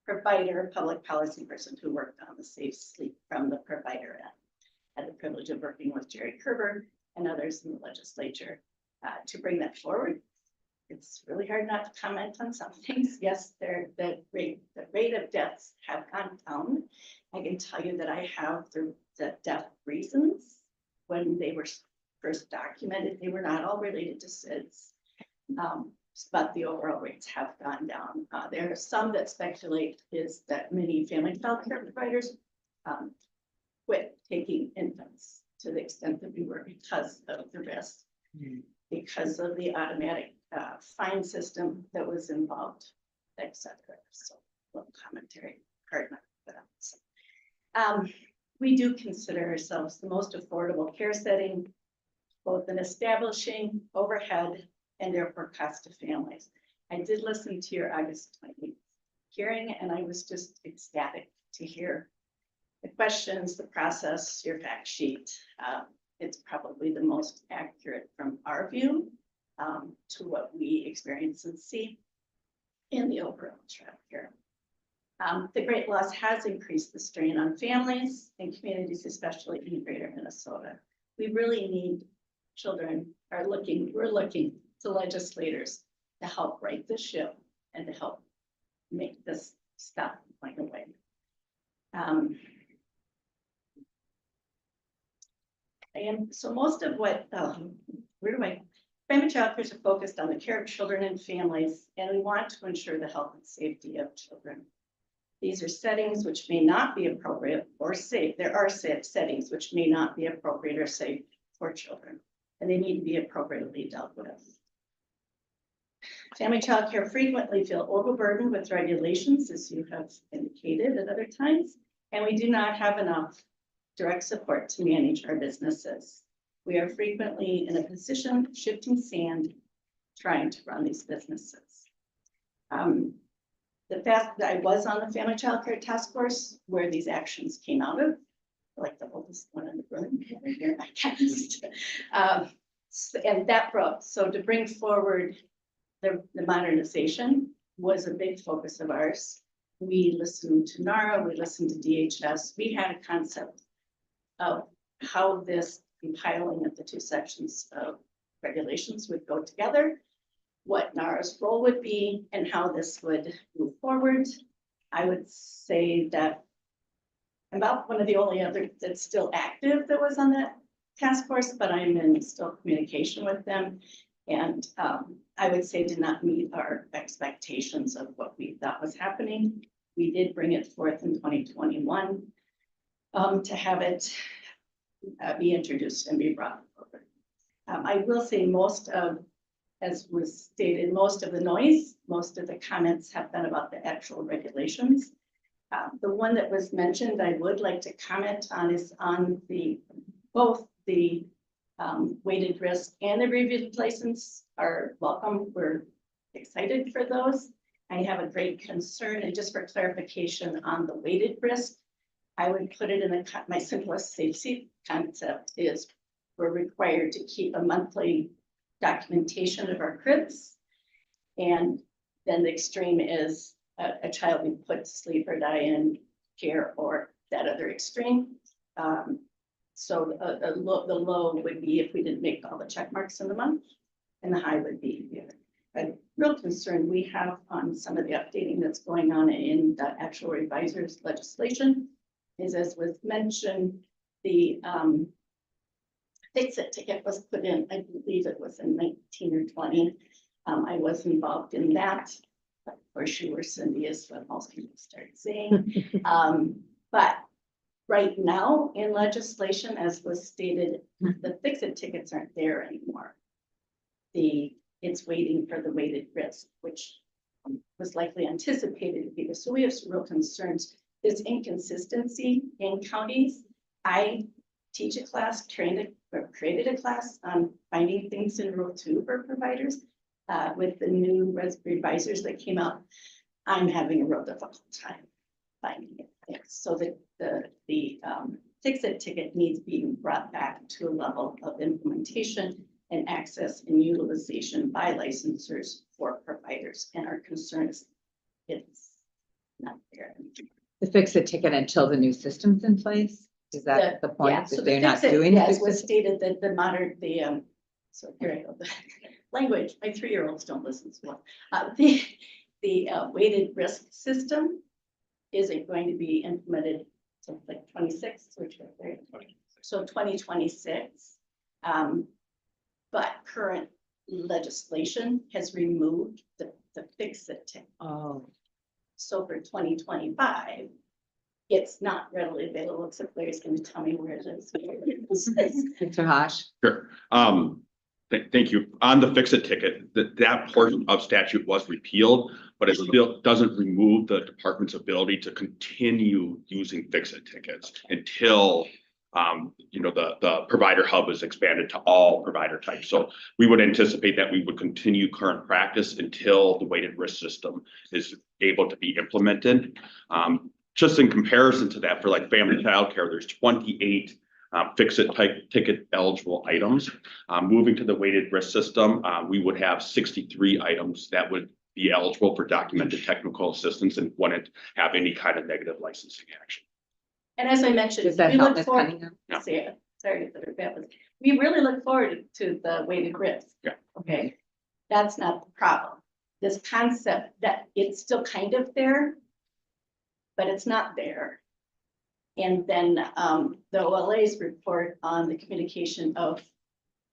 provider, public policy person who worked on the safe sleep from the provider end. Had the privilege of working with Jerry Kerber and others in the legislature to bring that forward. It's really hard not to comment on some things. Yes, the rate of deaths have gone down. I can tell you that I have the death reasons when they were first documented. They were not all related to SIDS, but the overall rates have gone down. There are some that speculate is that many family child care providers quit taking infants to the extent that we were because of the risk, because of the automatic fine system that was involved, etc. So, a little commentary, hard not to put out. So, we do consider ourselves the most affordable care setting, both in establishing overhead and therefore cost to families. I did listen to your August 20th hearing, and I was just ecstatic to hear the questions, the process, your fact sheet. It's probably the most accurate from our view to what we experience and see in the overall trend here. The great loss has increased the strain on families and communities, especially in greater Minnesota. We really need we're looking to legislators to help right the ship and to help make this stop going away. And so most of what, family child cares are focused on the care of children and families, and we want to ensure the health and safety of children. These are settings which may not be appropriate or safe. There are settings which may not be appropriate or safe for children, and they need to be appropriately dealt with. Family child care frequently feel overburdened with regulations, as you have indicated at other times, and we do not have enough direct support to manage our businesses. We are frequently in a position of shifting sand, trying to run these businesses. The fact that I was on the Family Child Care Task Force where these actions came out of, like the oldest one in the room here, I guess. And that brought, so to bring forward the modernization was a big focus of ours. We listened to NARA, we listened to DHS. We had a concept of how this compiling of the two sections of regulations would go together, what NARA's role would be, and how this would move forward. I would say that I'm about one of the only other that's still active that was on that task force, but I'm in still communication with them. And I would say did not meet our expectations of what we thought was happening. We did bring it forth in 2021 to have it be introduced and be brought forward. I will say most of, as was stated, most of the noise, most of the comments have been about the actual regulations. The one that was mentioned, I would like to comment on is on both the weighted risk and the reviewed license are welcome. We're excited for those. I have a great concern, and just for clarification on the weighted risk, I would put it in my simplest safety concept is we're required to keep a monthly documentation of our cribs. And then the extreme is a child we put to sleep or die in care, or that other extreme. So the low would be if we didn't make all the check marks in the month, and the high would be a real concern we have on some of the updating that's going on in the actual revisers legislation is, as was mentioned, the fix-it ticket was put in, I believe it was in 19 or 20. I was involved in that. Of course, you were, Cindy, is what most people start saying. But right now in legislation, as was stated, the fix-it tickets aren't there anymore. It's waiting for the weighted risk, which was likely anticipated to be this. So we have some real concerns. There's inconsistency in counties. I teach a class, created a class on finding things in Rule 2 for providers. With the new revisers that came out, I'm having a real difficult time finding it. So the fix-it ticket needs being brought back to a level of implementation and access and utilization by licensors for providers. And our concern is it's not there. To fix a ticket until the new system's in place? Is that the point? Yeah, so That they're not fix-it, doing yes, it? was stated that so here I go, the language, my 3-year-olds don't listen to well. The weighted risk system isn't going to be implemented till like 26, which is very, so 2026. But current legislation has removed the fix-it ticket. Oh, So for 2025, it's not readily available, except Larry's going to tell me where it is. Mr. Hosh. Sure. Thank you. On the fix-it ticket, that portion of statute was repealed, but it still doesn't remove the department's ability to continue using fix-it tickets until the provider hub is expanded to all provider types. So we would anticipate that we would continue current practice until the weighted risk system is able to be implemented. just in comparison to that, for like family childcare, there's 28 fix-it type ticket eligible items. Moving to the weighted risk system, we would have 63 items that would be eligible for documented technical assistance and wouldn't have any kind of negative licensing action. And as I mentioned, Does that we help, look Ms. forward, Cunningham? Yeah. sorry, we really look forward to the weighted risk. Yeah. Okay, that's not the problem. This concept that it's still kind of there, but it's not there. And then the OLA's report on the communication of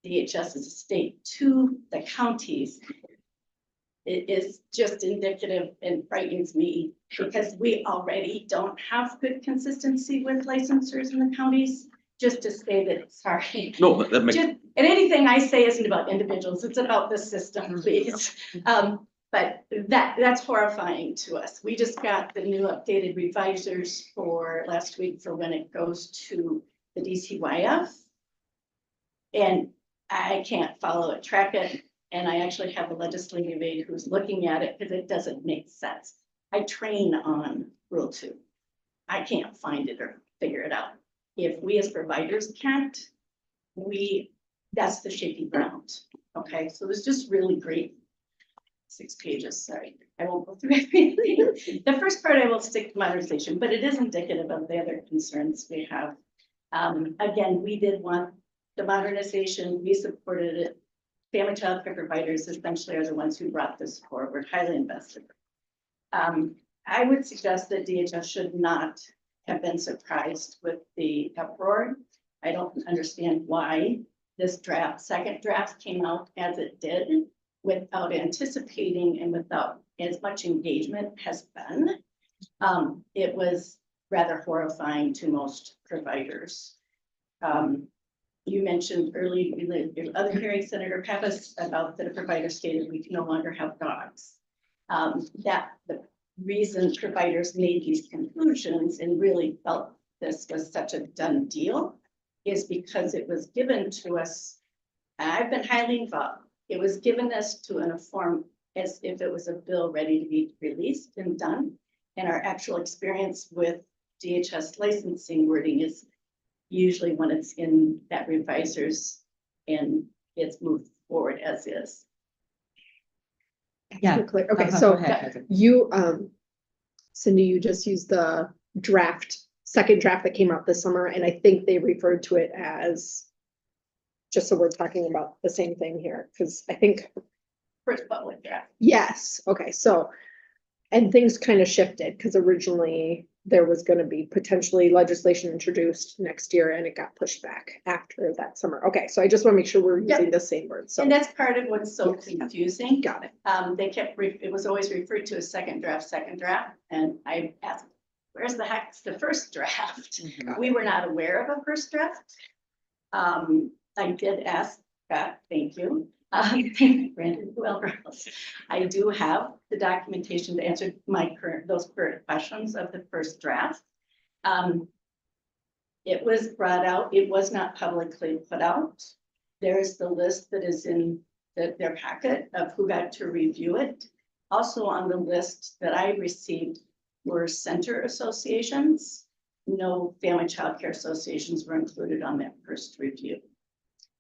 DHS's estate to the counties. It is just indicative and frightens me because we already don't have good consistency with licensors in the counties. Just to say that, sorry. No, that makes, And anything I say isn't about individuals, it's about the system, please. But that's horrifying to us. We just got the new updated revisers for last week for when it goes to the DCYF. And I can't follow it, track it, and I actually have a legislative aide who's looking at it because it doesn't make sense. I train on Rule 2. I can't find it or figure it out. If we as providers can't, that's the shaky ground. Okay, so it's just really great. 6 pages, sorry. I won't go through everything. The first part I will stick to modernization, but it is indicative of the other concerns we have. Again, we did want the modernization, we supported it. Family child care providers essentially are the ones who brought this forward, highly invested. I would suggest that DHS should not have been surprised with the uproar. I don't understand why this second draft came out as it did without anticipating and without as much engagement has been. It was rather horrifying to most providers. You mentioned earlier in your other hearing, Senator Pappas, about that a provider stated we can no longer have dogs. That the reason providers made these conclusions and really felt this was such a done deal is because it was given to us. I've been highly involved. It was given us to in a form as if it was a bill ready to be released and done. And our actual experience with DHS licensing wording is usually when it's in that revisers and it's moved forward as is. Yeah. Okay, Go so ahead, Heather. you, Cindy, you just used the second draft that came out this summer, and I think they referred to it as, just so we're talking about the same thing here, because I think, First public draft. yes, okay, so, and things kind of shifted, because originally there was gonna be potentially legislation introduced next year, and it got pushed back after that summer. Okay, so I just want to make sure we're Yep. using the same word, so. And that's part of what's so Yes. confusing. Got it. They kept, it was always referred to as second draft, and I asked, where's the heck's the first draft? We were not aware of a first draft. I did ask Scott, thank you. Brandon, whoever else. I do have the documentation to answer those current questions of the first draft. It was brought out, it was not publicly put out. There's the list that is in their packet of who got to review it. Also on the list that I received were center associations. No family child care associations were included on that first review.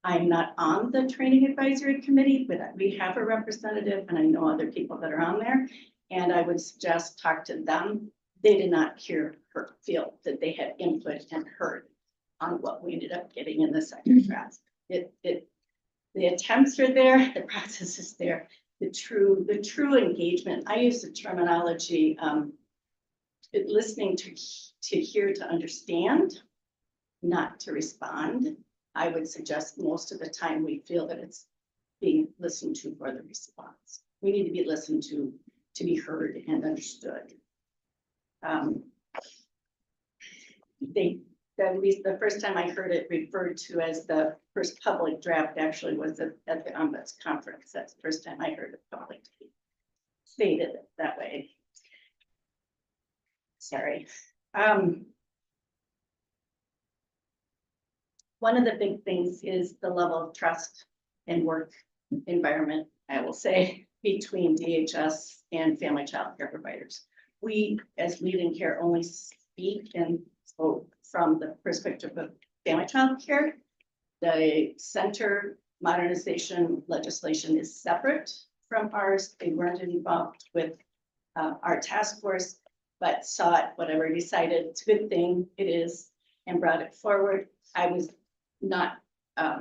I'm not on the training advisory committee, but we have a representative and I know other people that are on there. And I would suggest talk to them. They did not feel that they had input and heard on what we ended up getting in the second draft. The attempts are there, the process is there, the true engagement. I use the terminology, listening to hear to understand, not to respond. I would suggest most of the time we feel that it's being listened to for the response. We need to be listened to be heard and understood. The first time I heard it referred to as the first public draft actually was at the Ombuds conference. That's the first time I heard it publicly stated that way. Sorry. One of the big things is the level of trust and work environment, I will say, between DHS and family child care providers. we as Lead and Care only speak and spoke from the perspective of family child care. The center modernization legislation is separate from ours. They weren't involved with our task force, but saw it, whatever, decided it's a good thing it is, and brought it forward. I was not, I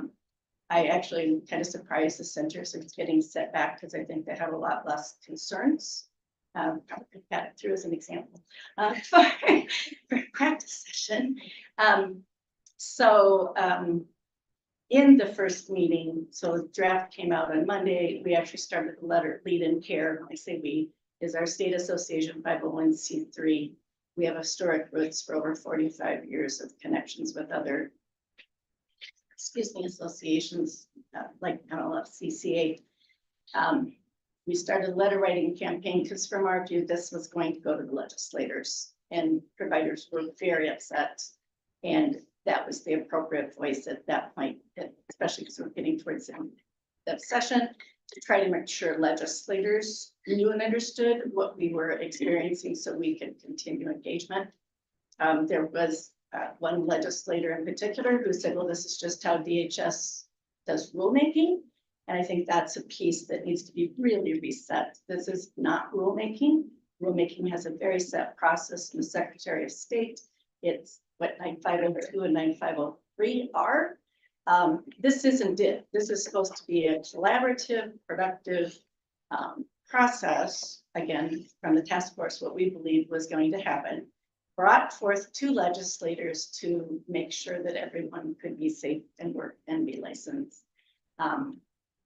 actually am kind of surprised the centers are getting set back because I think they have a lot less concerns. Probably got it through as an example for practice session. In the first meeting, so the draft came out on Monday, we actually started the letter Lead and Care. I say we is our state association 501c3. We have historic roots for over 45 years of connections with other, associations like NLFCCA. We started a letter writing campaign because from our view, this was going to go to the legislators, and providers were very upset. And that was the appropriate voice at that point, especially because we're getting towards the end of the session, to try to make sure legislators knew and understood what we were experiencing so we could continue engagement. There was one legislator in particular who said, well, this is just how DHS does rulemaking. And I think that's a piece that needs to be really reset. This is not rulemaking. Rulemaking has a very set process from the Secretary of State. It's what 9502 and 9503 are. This isn't it. This is supposed to be a collaborative, productive process, again, from the task force, what we believe was going to happen, brought forth to legislators to make sure that everyone could be safe and work and be licensed.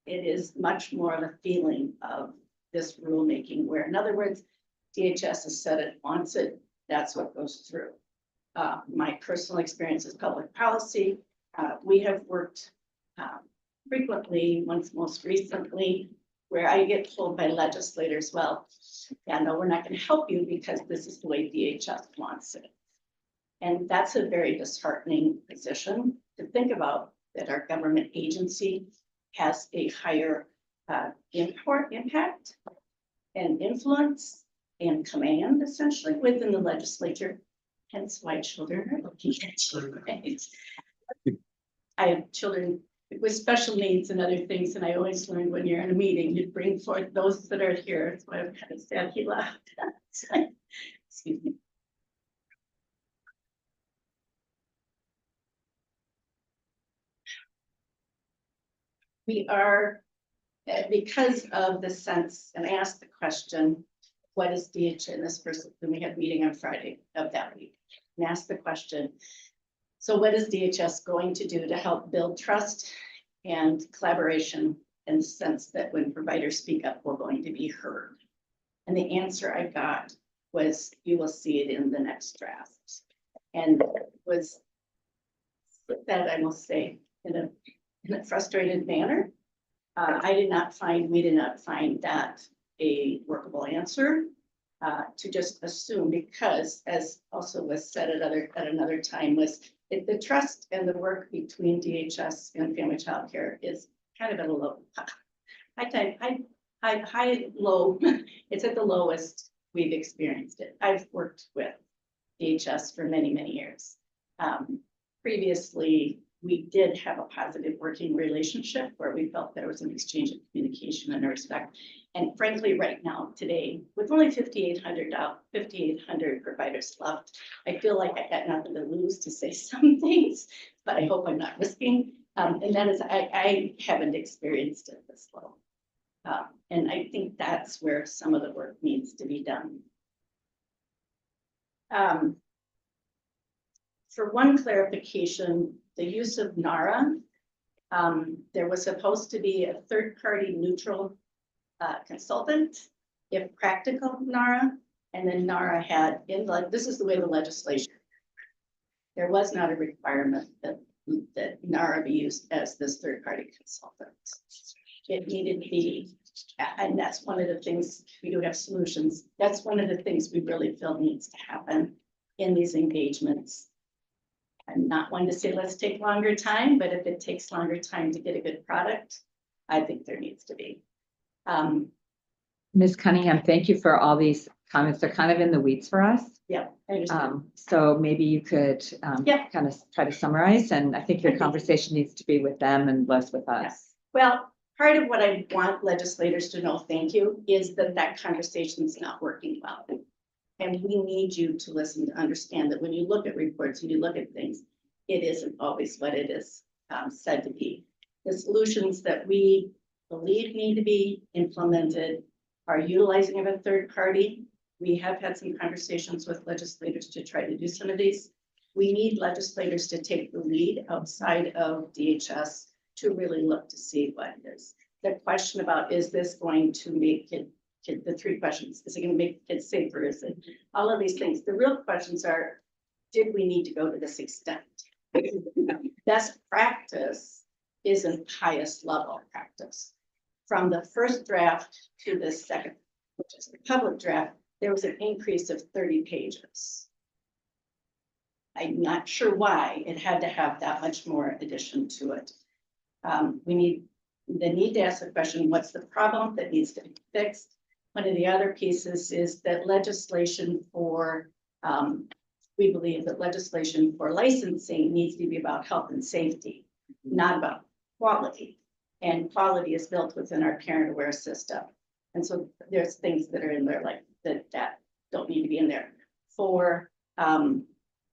It is much more of a feeling of this rulemaking where, in other words, DHS has said it wants it, that's what goes through. My personal experience is public policy. We have worked frequently, once most recently, where I get told by legislators, well, yeah, no, we're not going to help you because this is the way DHS wants it. And that's a very disheartening position to think about, that our government agency has a higher impact and influence and command essentially within the legislature. Hence why children are looking at you, right? I have children with special needs and other things, and I always learned when you're in a meeting, you bring forth those that are here. That's why I'm kind of sad he left. Excuse me. We are, because of the sense, and I asked the question, what is DHS in this person? Then we had a meeting on Friday of that week and asked the question, so what is DHS going to do to help build trust and collaboration in the sense that when providers speak up, we're going to be heard? And the answer I got was, you will see it in the next draft. And was that, I must say, in a frustrated manner. We did not find that a workable answer to just assume, because as also was said at another time, was the trust and the work between DHS and family child care is kind of at a low, low, it's at the lowest we've experienced it. I've worked with DHS for many, many years. Previously, we did have a positive working relationship where we felt there was an exchange of communication and respect. And frankly, right now, today, with only 5,800 providers left, I feel like I got nothing to lose to say some things, but I hope I'm not risking. And that is, I haven't experienced it this low. And I think that's where some of the work needs to be done. For one clarification, the use of NARA, there was supposed to be a third-party neutral consultant, if practical, NARA, and then NARA had, this is the way the legislation, there was not a requirement that NARA be used as this third-party consultant. It needed to be, and that's one of the things, we do have solutions. That's one of the things we really feel needs to happen in these engagements. I'm not one to say let's take longer time, but if it takes longer time to get a good product, I think there needs to be. Ms. Cunningham, thank you for all these comments are kind of in the weeds for us. Yeah, I understand. So maybe you could, Yeah. kind of try to summarize, and I think your conversation needs to be with them and less with us. Well, part of what I want legislators to know, thank you, is that that conversation is not working well. And we need you to listen to understand that when you look at reports and you look at things, it isn't always what it is said to be. The solutions that we believe need to be implemented are utilizing of a third party. We have had some conversations with legislators to try to do some of these. We need legislators to take the lead outside of DHS to really look to see what it is. The question about, is this going to make it, the three questions, is it going to make kids safer? Is it all of these things? The real questions are, did we need to go to this extent? Best practice isn't highest level practice. From the first draft to the second, which is the public draft, there was an increase of 30 pages. I'm not sure why it had to have that much more addition to it. We need to ask the question, what's the problem that needs to be fixed? One of the other pieces is that legislation for, we believe that legislation for licensing needs to be about health and safety, not about quality. And quality is built within our parent aware system. And so there's things that are in there like that don't need to be in there. For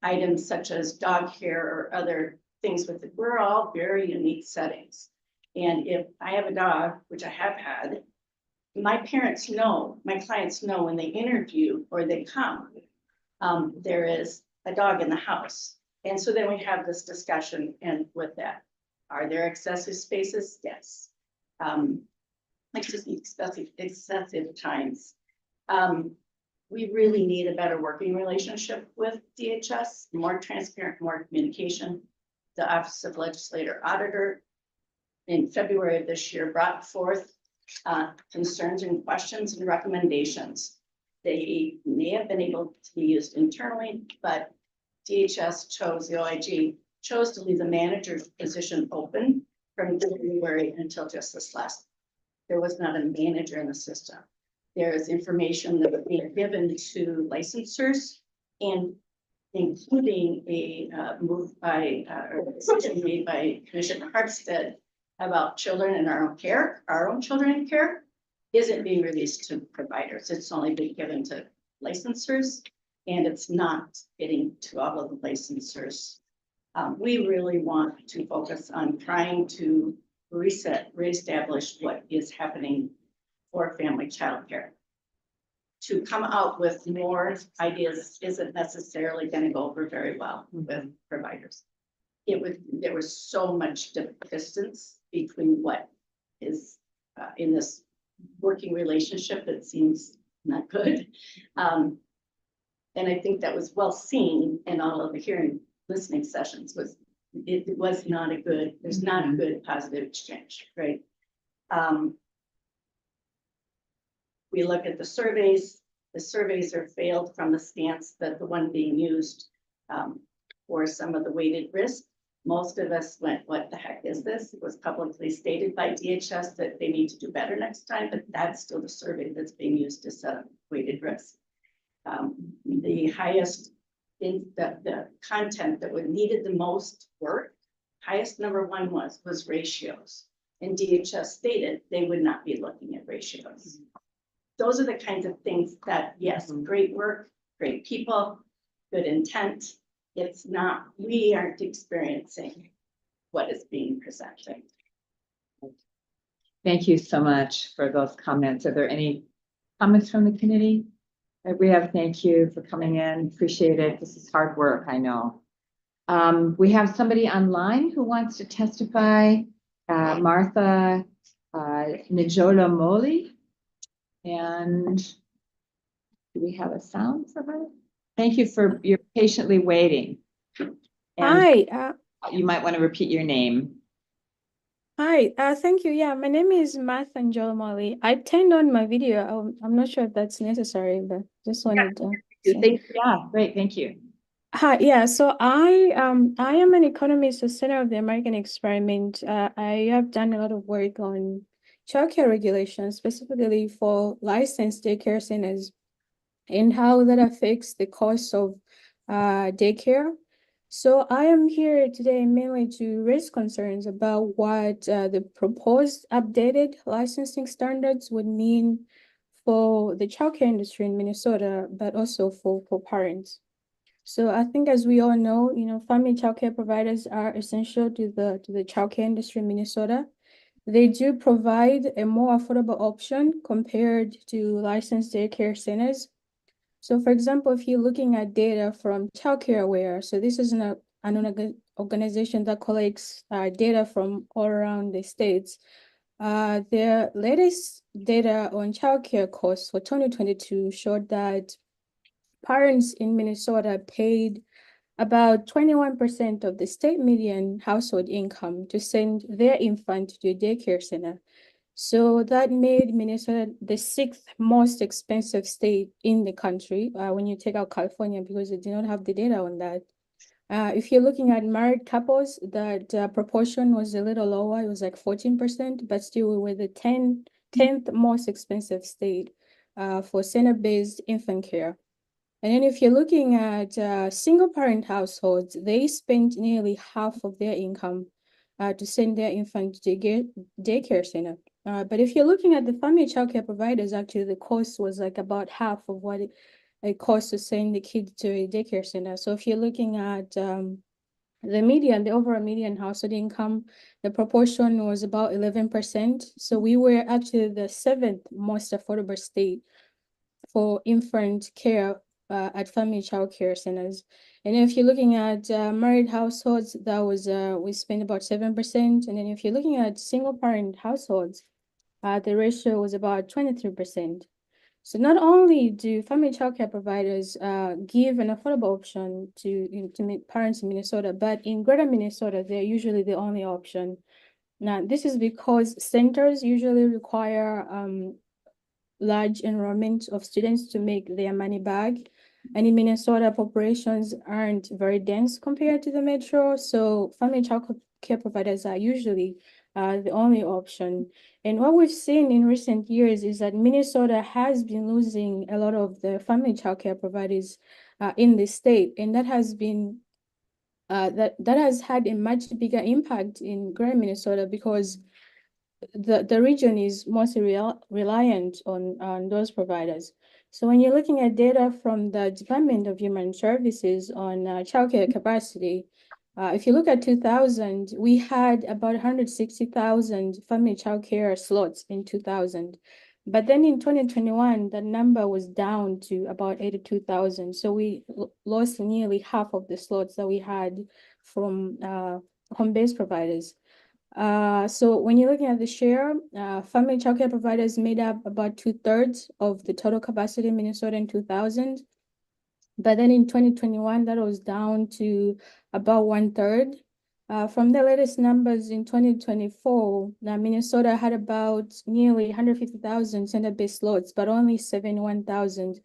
items such as dog hair or other things with it, we're all very unique settings. And if I have a dog, which I have had, my parents know, my clients know when they interview or they come, there is a dog in the house. And so then we have this discussion, and with that, are there excessive spaces? Yes. Excessive times. We really need a better working relationship with DHS, more transparent, more communication. The Office of Legislator Auditor in February of this year brought forth concerns and questions and recommendations. They may have been able to be used internally, but DHS chose, the OIG chose to leave the manager's position open from January until just this last. There was not a manager in the system. There is information that was being given to licensors, and including a move by or decision made by Commissioner Harpstead about children in our own care, our own children in care, isn't being released to providers. It's only being given to licensors, and it's not getting to all of the licensors. We really want to focus on trying to reestablish what is happening for family childcare. To come out with more ideas isn't necessarily going to go over very well with providers. There was so much distance between what is in this working relationship that seems not good. And I think that was well seen in all of the hearing listening sessions. It was not a good, there's not a good positive exchange, right? We look at the surveys are failed from the stance that the one being used for some of the weighted risk. Most of us went, what the heck is this? It was publicly stated by DHS that they need to do better next time, but that's still the survey that's being used to set up weighted risk. The highest in the content that would needed the most work, highest number one was ratios. And DHS stated they would not be looking at ratios. Those are the kinds of things that, yes, great work, great people, good intent. It's not, we aren't experiencing what is being presented. Thank you so much for those comments. Are there any comments from the committee? We have, thank you for coming in. Appreciate it. This is hard work, I know. We have somebody online who wants to testify, Martha Nijola Moli. And do we have a sound for her? Thank you for your patiently waiting. And Hi, you might want to repeat your name. thank you. Yeah, my name is Martha Njolomoli. I turned on my video. I'm not sure if that's necessary, but just wanted to say. Yeah, great, thank you. Hi, yeah, so I am an economist, a center of the American experiment. I have done a lot of work on childcare regulations, specifically for licensed daycare centers. and how that affects the cost of daycare. So I am here today mainly to raise concerns about what the proposed updated licensing standards would mean for the childcare industry in Minnesota, but also for parents. So I think, as we all know, family childcare providers are essential to the childcare industry in Minnesota. They do provide a more affordable option compared to licensed daycare centers. So for example, if you're looking at data from Childcare Aware, so this is an organization that collects data from all around the states. Their latest data on childcare costs for 2022 showed that parents in Minnesota paid about 21% of the state median household income to send their infant to a daycare center. So that made Minnesota the sixth most expensive state in the country when you take out California, because they do not have the data on that. If you're looking at married couples, that proportion was a little lower. It was like 14%, but still we were the 10th most expensive state for center-based infant care. And then if you're looking at single parent households, they spend nearly half of their income to send their infant to daycare center. But if you're looking at the family childcare providers, actually the cost was like about half of what it costs to send the kid to a daycare center. So if you're looking at the overall median household income, the proportion was about 11%. So we were actually the seventh most affordable state for infant care at family child care centers. And if you're looking at married households, that was we spent about 7%. And then if you're looking at single parent households, the ratio was about 23%. So not only do family childcare providers give an affordable option to parents in Minnesota, but in greater Minnesota, they're usually the only option. Now, this is because centers usually require large enrollment of students to make their money back. And in Minnesota, populations aren't very dense compared to the metro. So family child care providers are usually the only option. And what we've seen in recent years is that Minnesota has been losing a lot of the family child care providers in the state. And that has been that has had a much bigger impact in greater Minnesota, because the region is mostly reliant on those providers. So when you're looking at data from the Department of Human Services on childcare capacity, if you look at 2000, we had about 160,000 family childcare slots in 2000. But then in 2021, the number was down to about 82,000. So we lost nearly half of the slots that we had from home-based providers. So when you're looking at the share, family childcare providers made up about 2/3 of the total capacity in Minnesota in 2000. But then in 2021, that was down to about 1/3. From the latest numbers in 2024, Minnesota had about nearly 150,000 center-based slots, but only 71,000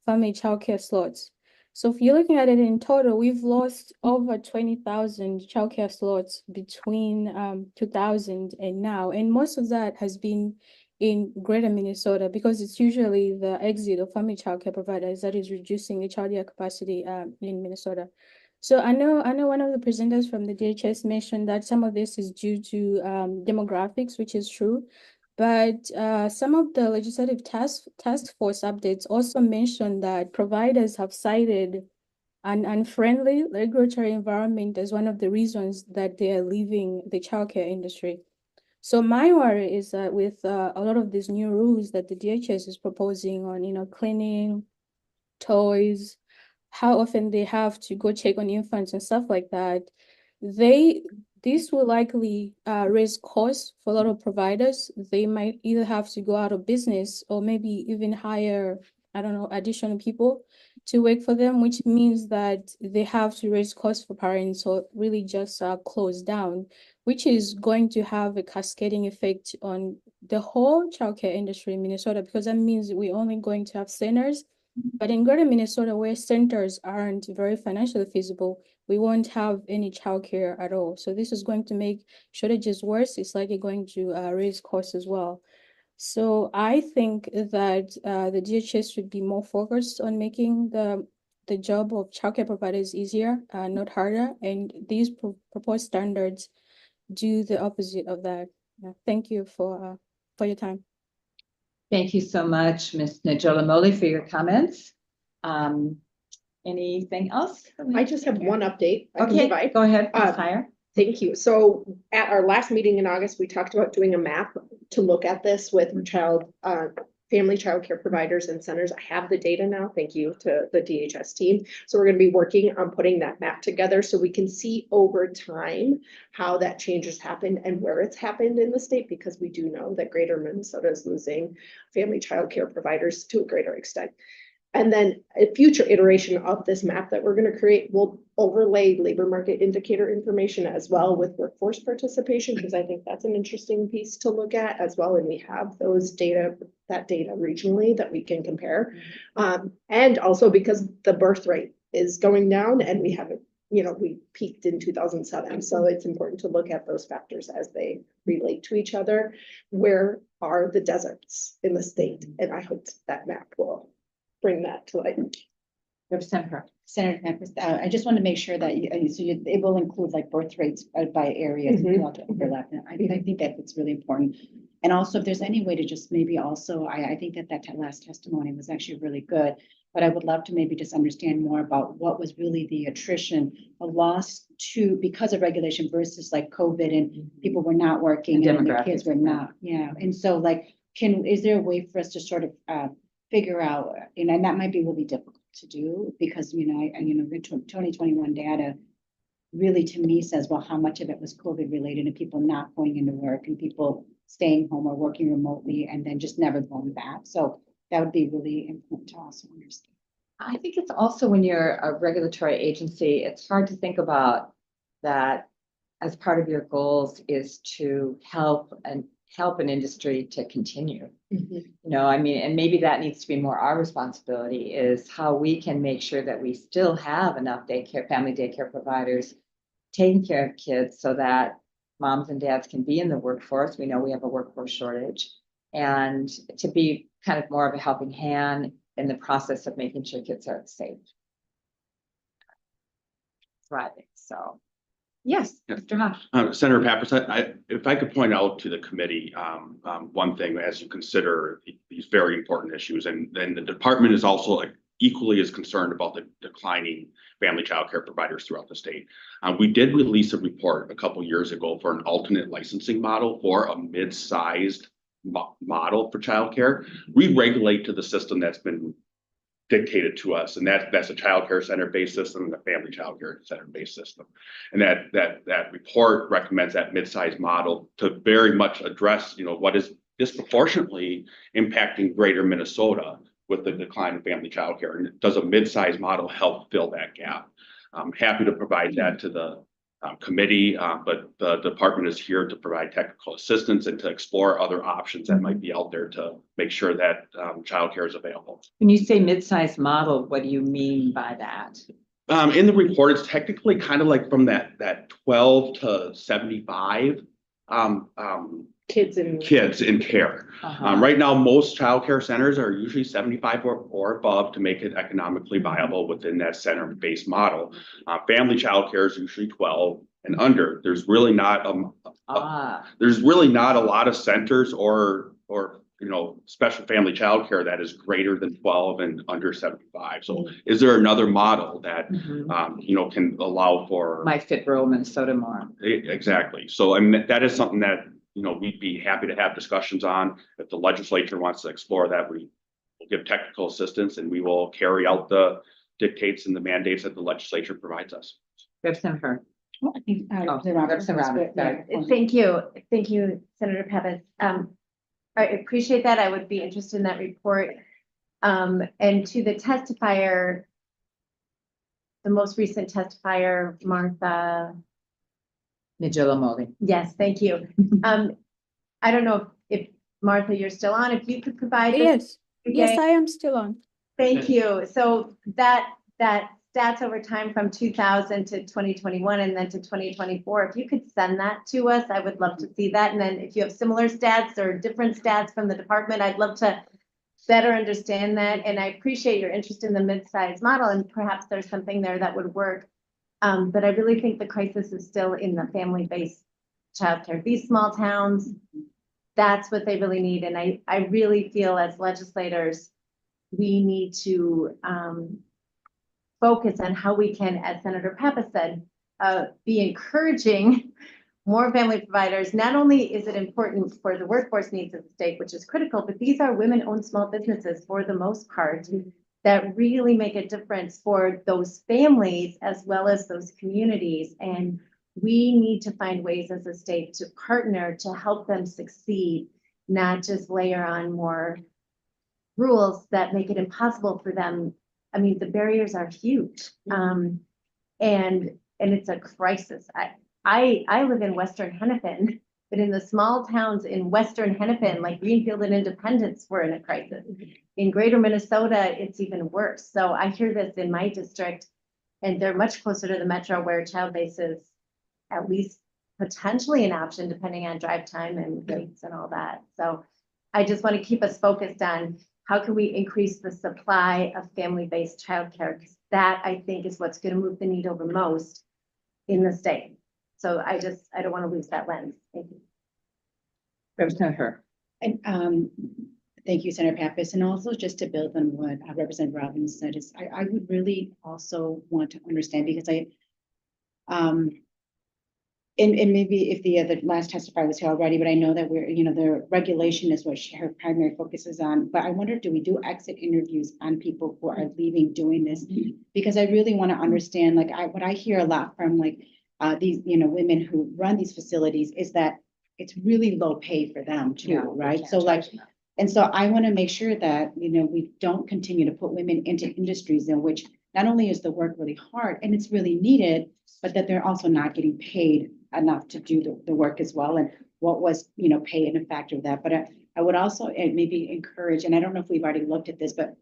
family childcare slots. So if you're looking at it in total, we've lost over 20,000 childcare slots between 2000 and now. And most of that has been in greater Minnesota, because it's usually the exit of family childcare providers that is reducing the childcare capacity in Minnesota. So I know one of the presenters from the DHS mentioned that some of this is due to demographics, which is true. But some of the legislative task force updates also mentioned that providers have cited an unfriendly regulatory environment as one of the reasons that they are leaving the childcare industry. So my worry is that with a lot of these new rules that the DHS is proposing on, cleaning, toys, how often they have to go check on infants and stuff like that, this will likely raise costs for a lot of providers. They might either have to go out of business or maybe even hire, I don't know, additional people to work for them, which means that they have to raise costs for parents or really just close down, which is going to have a cascading effect on the whole childcare industry in Minnesota, because that means we're only going to have centers. But in greater Minnesota, where centers aren't very financially feasible, we won't have any childcare at all. So this is going to make shortages worse. It's likely going to raise costs as well. So I think that the DHS should be more focused on making the job of childcare providers easier, not harder. And these proposed standards do the opposite of that. Thank you for your time. Thank you so much, Ms. Najola for your comments. Anything else? I just have one update. I can Okay, provide. go ahead, Ms. Uh, Heyer. Thank you. So at our last meeting in August, we talked about doing a map to look at this with family childcare providers and centers. I have the data now. Thank you to the DHS team. So we're going to be working on putting that map together so we can see over time how that change has happened and where it's happened in the state, because we do know that greater Minnesota is losing family childcare providers to a greater extent. And then a future iteration of this map that we're going to create will overlay labor market indicator information as well with workforce participation, because I think that's an interesting piece to look at as well. And we have that data regionally that we can compare. And also because the birth rate is going down and we haven't, we peaked in 2007. So it's important to look at those factors as they relate to each other. Where are the deserts in the state? And I hope that map will bring that to light. Representative. Senator Peppers, I just want to make sure that it will include like birth rates by areas and not to overlap. And I think that it's really important. And also, if there's any way to just maybe also, I think that last testimony was actually really good, but I would love to maybe just understand more about what was really the attrition, the loss to because of regulation versus like COVID and people were not working and the kids were not. Yeah. And so like, is there a way for us to sort of figure out, and that might be really difficult to do because, the 2021 data really to me says, well, how much of it was COVID related and people not going into work and people staying home or working remotely and then just never going back. So that would be really important to also understand. I think it's also when you're a regulatory agency, it's hard to think about that as part of your goals is to help an industry to continue. And maybe that needs to be more our responsibility is how we can make sure that we still have enough family daycare providers taking care of kids so that moms and dads can be in the workforce. We know we have a workforce shortage, and to be kind of more of a helping hand in the process of making sure kids are safe. Thriving. So yes, Mr. Hoff. Senator Pappas, if I could point out to the committee, one thing as you consider these very important issues, and then the department is also equally as concerned about the declining family child care providers throughout the state. We did release a report a couple years ago for an alternate licensing model for a mid-sized model for child care. We regulate to the system that's been dictated to us, and that's a child care center-based system and a family child care center-based system. And that report recommends that mid-sized model to very much address, what is disproportionately impacting greater Minnesota with the decline in family child care. And does a mid-sized model help fill that gap? I'm happy to provide that to the committee, but the department is here to provide technical assistance and to explore other options that might be out there to make sure that childcare is available. When you say mid-sized model, what do you mean by that? In the report, it's technically kind of like from that 12 to 75 kids in care. Right now, most childcare centers are usually 75 or above to make it economically viable within that center-based model. Family childcare is usually 12 and under. There's really not a lot of centers or special family childcare that is greater than 12 and under 75. So is there another model that can allow for might fit rural Minnesota more? Exactly. So I mean that is something that we'd be happy to have discussions on. If the legislature wants to explore that, we will give technical assistance and we will carry out the dictates and the mandates that the legislature provides us. Representative. Well, I think, Thank you, Senator Pappas. I appreciate that. I would be interested in that report. And to the testifier, the most recent testifier, Martha. Najola. Yes, thank you. I don't know if Martha, you're still on, if you could provide. Yes, I am still on. Thank you. So that stats over time from 2000 to 2021 and then to 2024. If you could send that to us, I would love to see that. And then if you have similar stats or different stats from the department, I'd love to better understand that. And I appreciate your interest in the mid-size model, and perhaps there's something there that would work. But I really think the crisis is still in the family-based childcare. These small towns, that's what they really need. And I really feel as legislators, we need to focus on how we can, as Senator Pappas said, be encouraging more family providers. Not only is it important for the workforce needs of the state, which is critical, but these are women-owned small businesses for the most part that really make a difference for those families as well as those communities. And we need to find ways as a state to partner to help them succeed, not just layer on more rules that make it impossible for them. I mean, the barriers are huge. And it's a crisis. I live in Western Hennepin, but in the small towns in Western Hennepin, like Greenfield and Independence, we're in a crisis. In greater Minnesota, it's even worse. So I hear this in my district, and they're much closer to the metro where child base is at least potentially an option depending on drive time and rates and all that. So I just want to keep us focused on how can we increase the supply of family-based childcare? Because that, I think, is what's going to move the needle the most in the state. So I don't want to lose that lens. Thank you. Representative Her. And thank you, Senator Pappas. And also just to build on what Representative Robbins said, is I would really also want to understand, because and maybe if the last testifier was here already, but I know that we're, the regulation is what her primary focus is on. But I wonder, do we do exit interviews on people who are leaving doing this? Because I really want to understand, like what I hear a lot from these, women who run these facilities is that it's really low pay for them too, right? So and so I want to make sure that, we don't continue to put women into industries in which not only is the work really hard and it's really needed, but that they're also not getting paid enough to do the work as well. And what was, pay in a factor of that. But I would also maybe encourage, and I don't know if we've already looked at this, but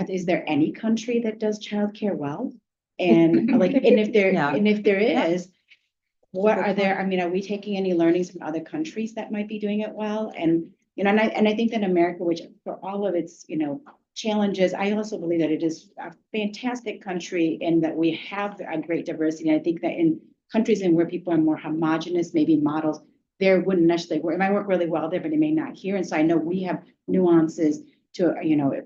is there any country that does childcare well? And and if there is, what are there? I mean, are we taking any learnings from other countries that might be doing it well? And and I think that America, which for all of its challenges, I also believe that it is a fantastic country and that we have a great diversity. And I think that in countries in where people are more homogenous, maybe models, there wouldn't necessarily work. It might work really well there, but it may not here. And so I know we have nuances to,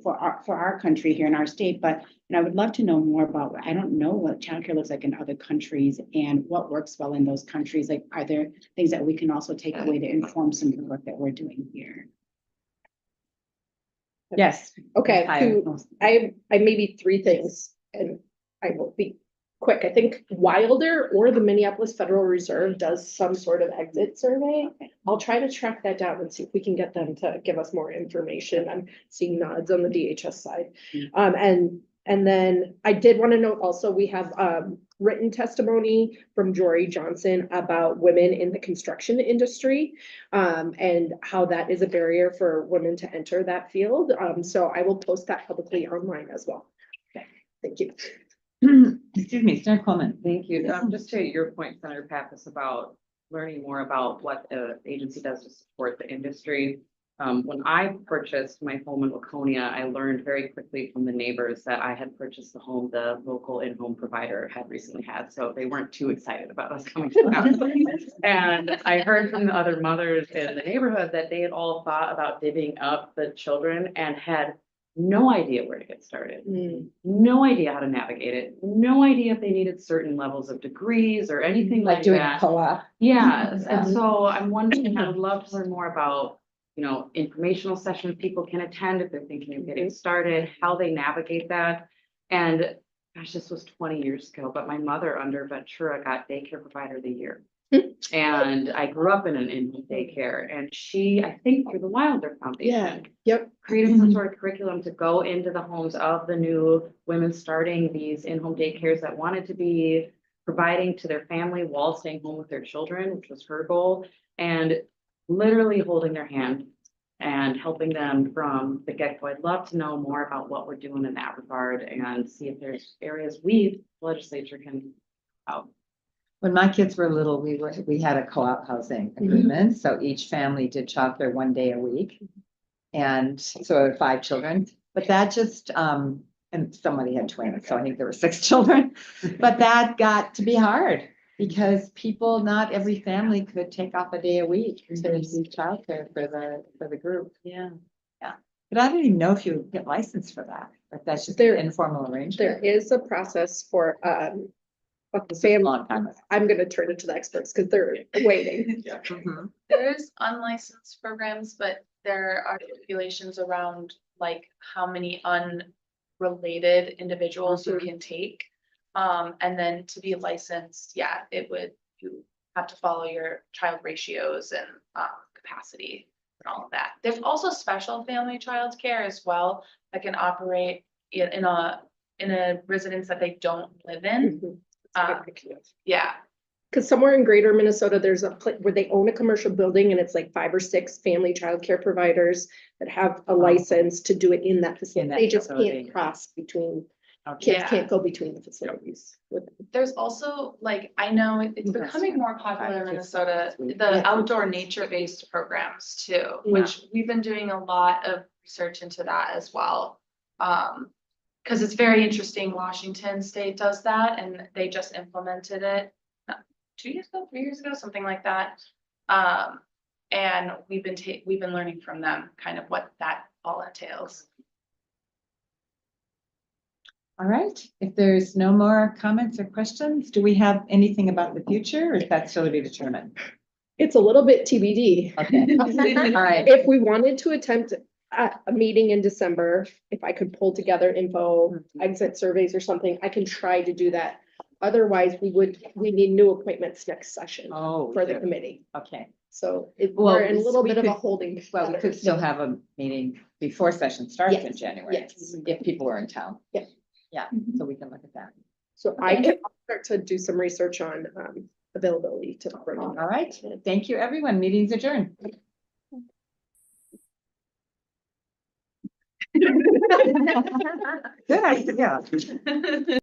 for our country here in our state, but I would love to know more about, I don't know what childcare looks like in other countries and what works well in those countries. Like, are there things that we can also take away to inform some of the work that we're doing here? Yes. Okay, Hi. so I maybe three things, and I will be quick. I think Wilder or the Minneapolis Federal Reserve does some sort of exit survey. I'll try to track that down and see if we can get them to give us more information. I'm seeing nods on the DHS side. And then I did want to note also, we have written testimony from Jory Johnson about women in the construction industry and how that is a barrier for women to enter that field. So I will post that publicly online as well. Okay, thank you. Excuse me, Senator Coleman. Thank you. Just to your point, Senator Pappas, about learning more about what the agency does to support the industry. When I purchased my home in Laconia, I learned very quickly from the neighbors that I had purchased the home the local in-home provider had recently had. So they weren't too excited about us coming to the house. And I heard from the other mothers in the neighborhood that they had all thought about divvying up the children and had no idea where to get started. No idea how to navigate it. No idea if they needed certain levels of degrees or anything like doing that. co-op. Yes. And so I'm wondering, I would love to learn more about, informational sessions people can attend if they're thinking of getting started, how they navigate that. And gosh, this was 20 years ago, but my mother under Ventura got daycare provider of the year. And I grew up in an in-home daycare, and she, I think through the Wilder Foundation, created some sort of curriculum to go into the homes of the new women starting these in-home daycares that wanted to be providing to their family while staying home with their children, which was her goal, and literally holding their hand and helping them from the get-go. I'd love to know more about what we're doing in that regard and see if there's areas we legislature can help. When my kids were little, we had a co-op housing agreement, so each family did childcare 1 day a week. And so 5 children, but that just, and somebody had twins, so I think there were 6 children. But that got to be hard because not every family could take off a day a week to do childcare for the group. Yeah. But I don't even know if you get licensed for that, but that's just There- an informal There arrangement. is a process for, what the It's a family, long time ago. I'm gonna turn it to the experts because they're waiting. Mhm. There's unlicensed programs, but there are stipulations around like how many unrelated individuals you can take. And then to be licensed, you have to follow your child ratios and capacity and all of that. There's also special family childcare as well that can operate in a residence that they don't live in. Yeah. Because somewhere in greater Minnesota, there's a place where they own a commercial building and it's like 5 or 6 family childcare providers that have a license to do it in that facility. that They just facility. can't cross between, Okay. kids can't go between the facilities. with them. There's also, like, I know it's becoming more popular in Minnesota, the outdoor nature-based programs too, which we've been doing a lot of research into that as well. Because it's very interesting, Washington State does that and they just implemented it 2 years ago, 3 years ago, something like that. And we've been learning from them kind of what that all entails. All right, if there's no more comments or questions, do we have anything about the future or is that still to be determined? It's a little bit TBD. Okay, all right. If we wanted to attempt a meeting in December, if I could pull together info, exit surveys or something, I can try to do that. Otherwise, we need new appointments next session Oh, for the yeah. committee. Okay, So Well, we're in a little we bit of a could- holding. well, we could still have a meeting before session starts in Yes, January. yes. If people are in town. Yeah. Yeah, so we can look at that. So I can start to do some research on availability to bring All in. right, thank you, everyone. Meeting's adjourned. Good idea.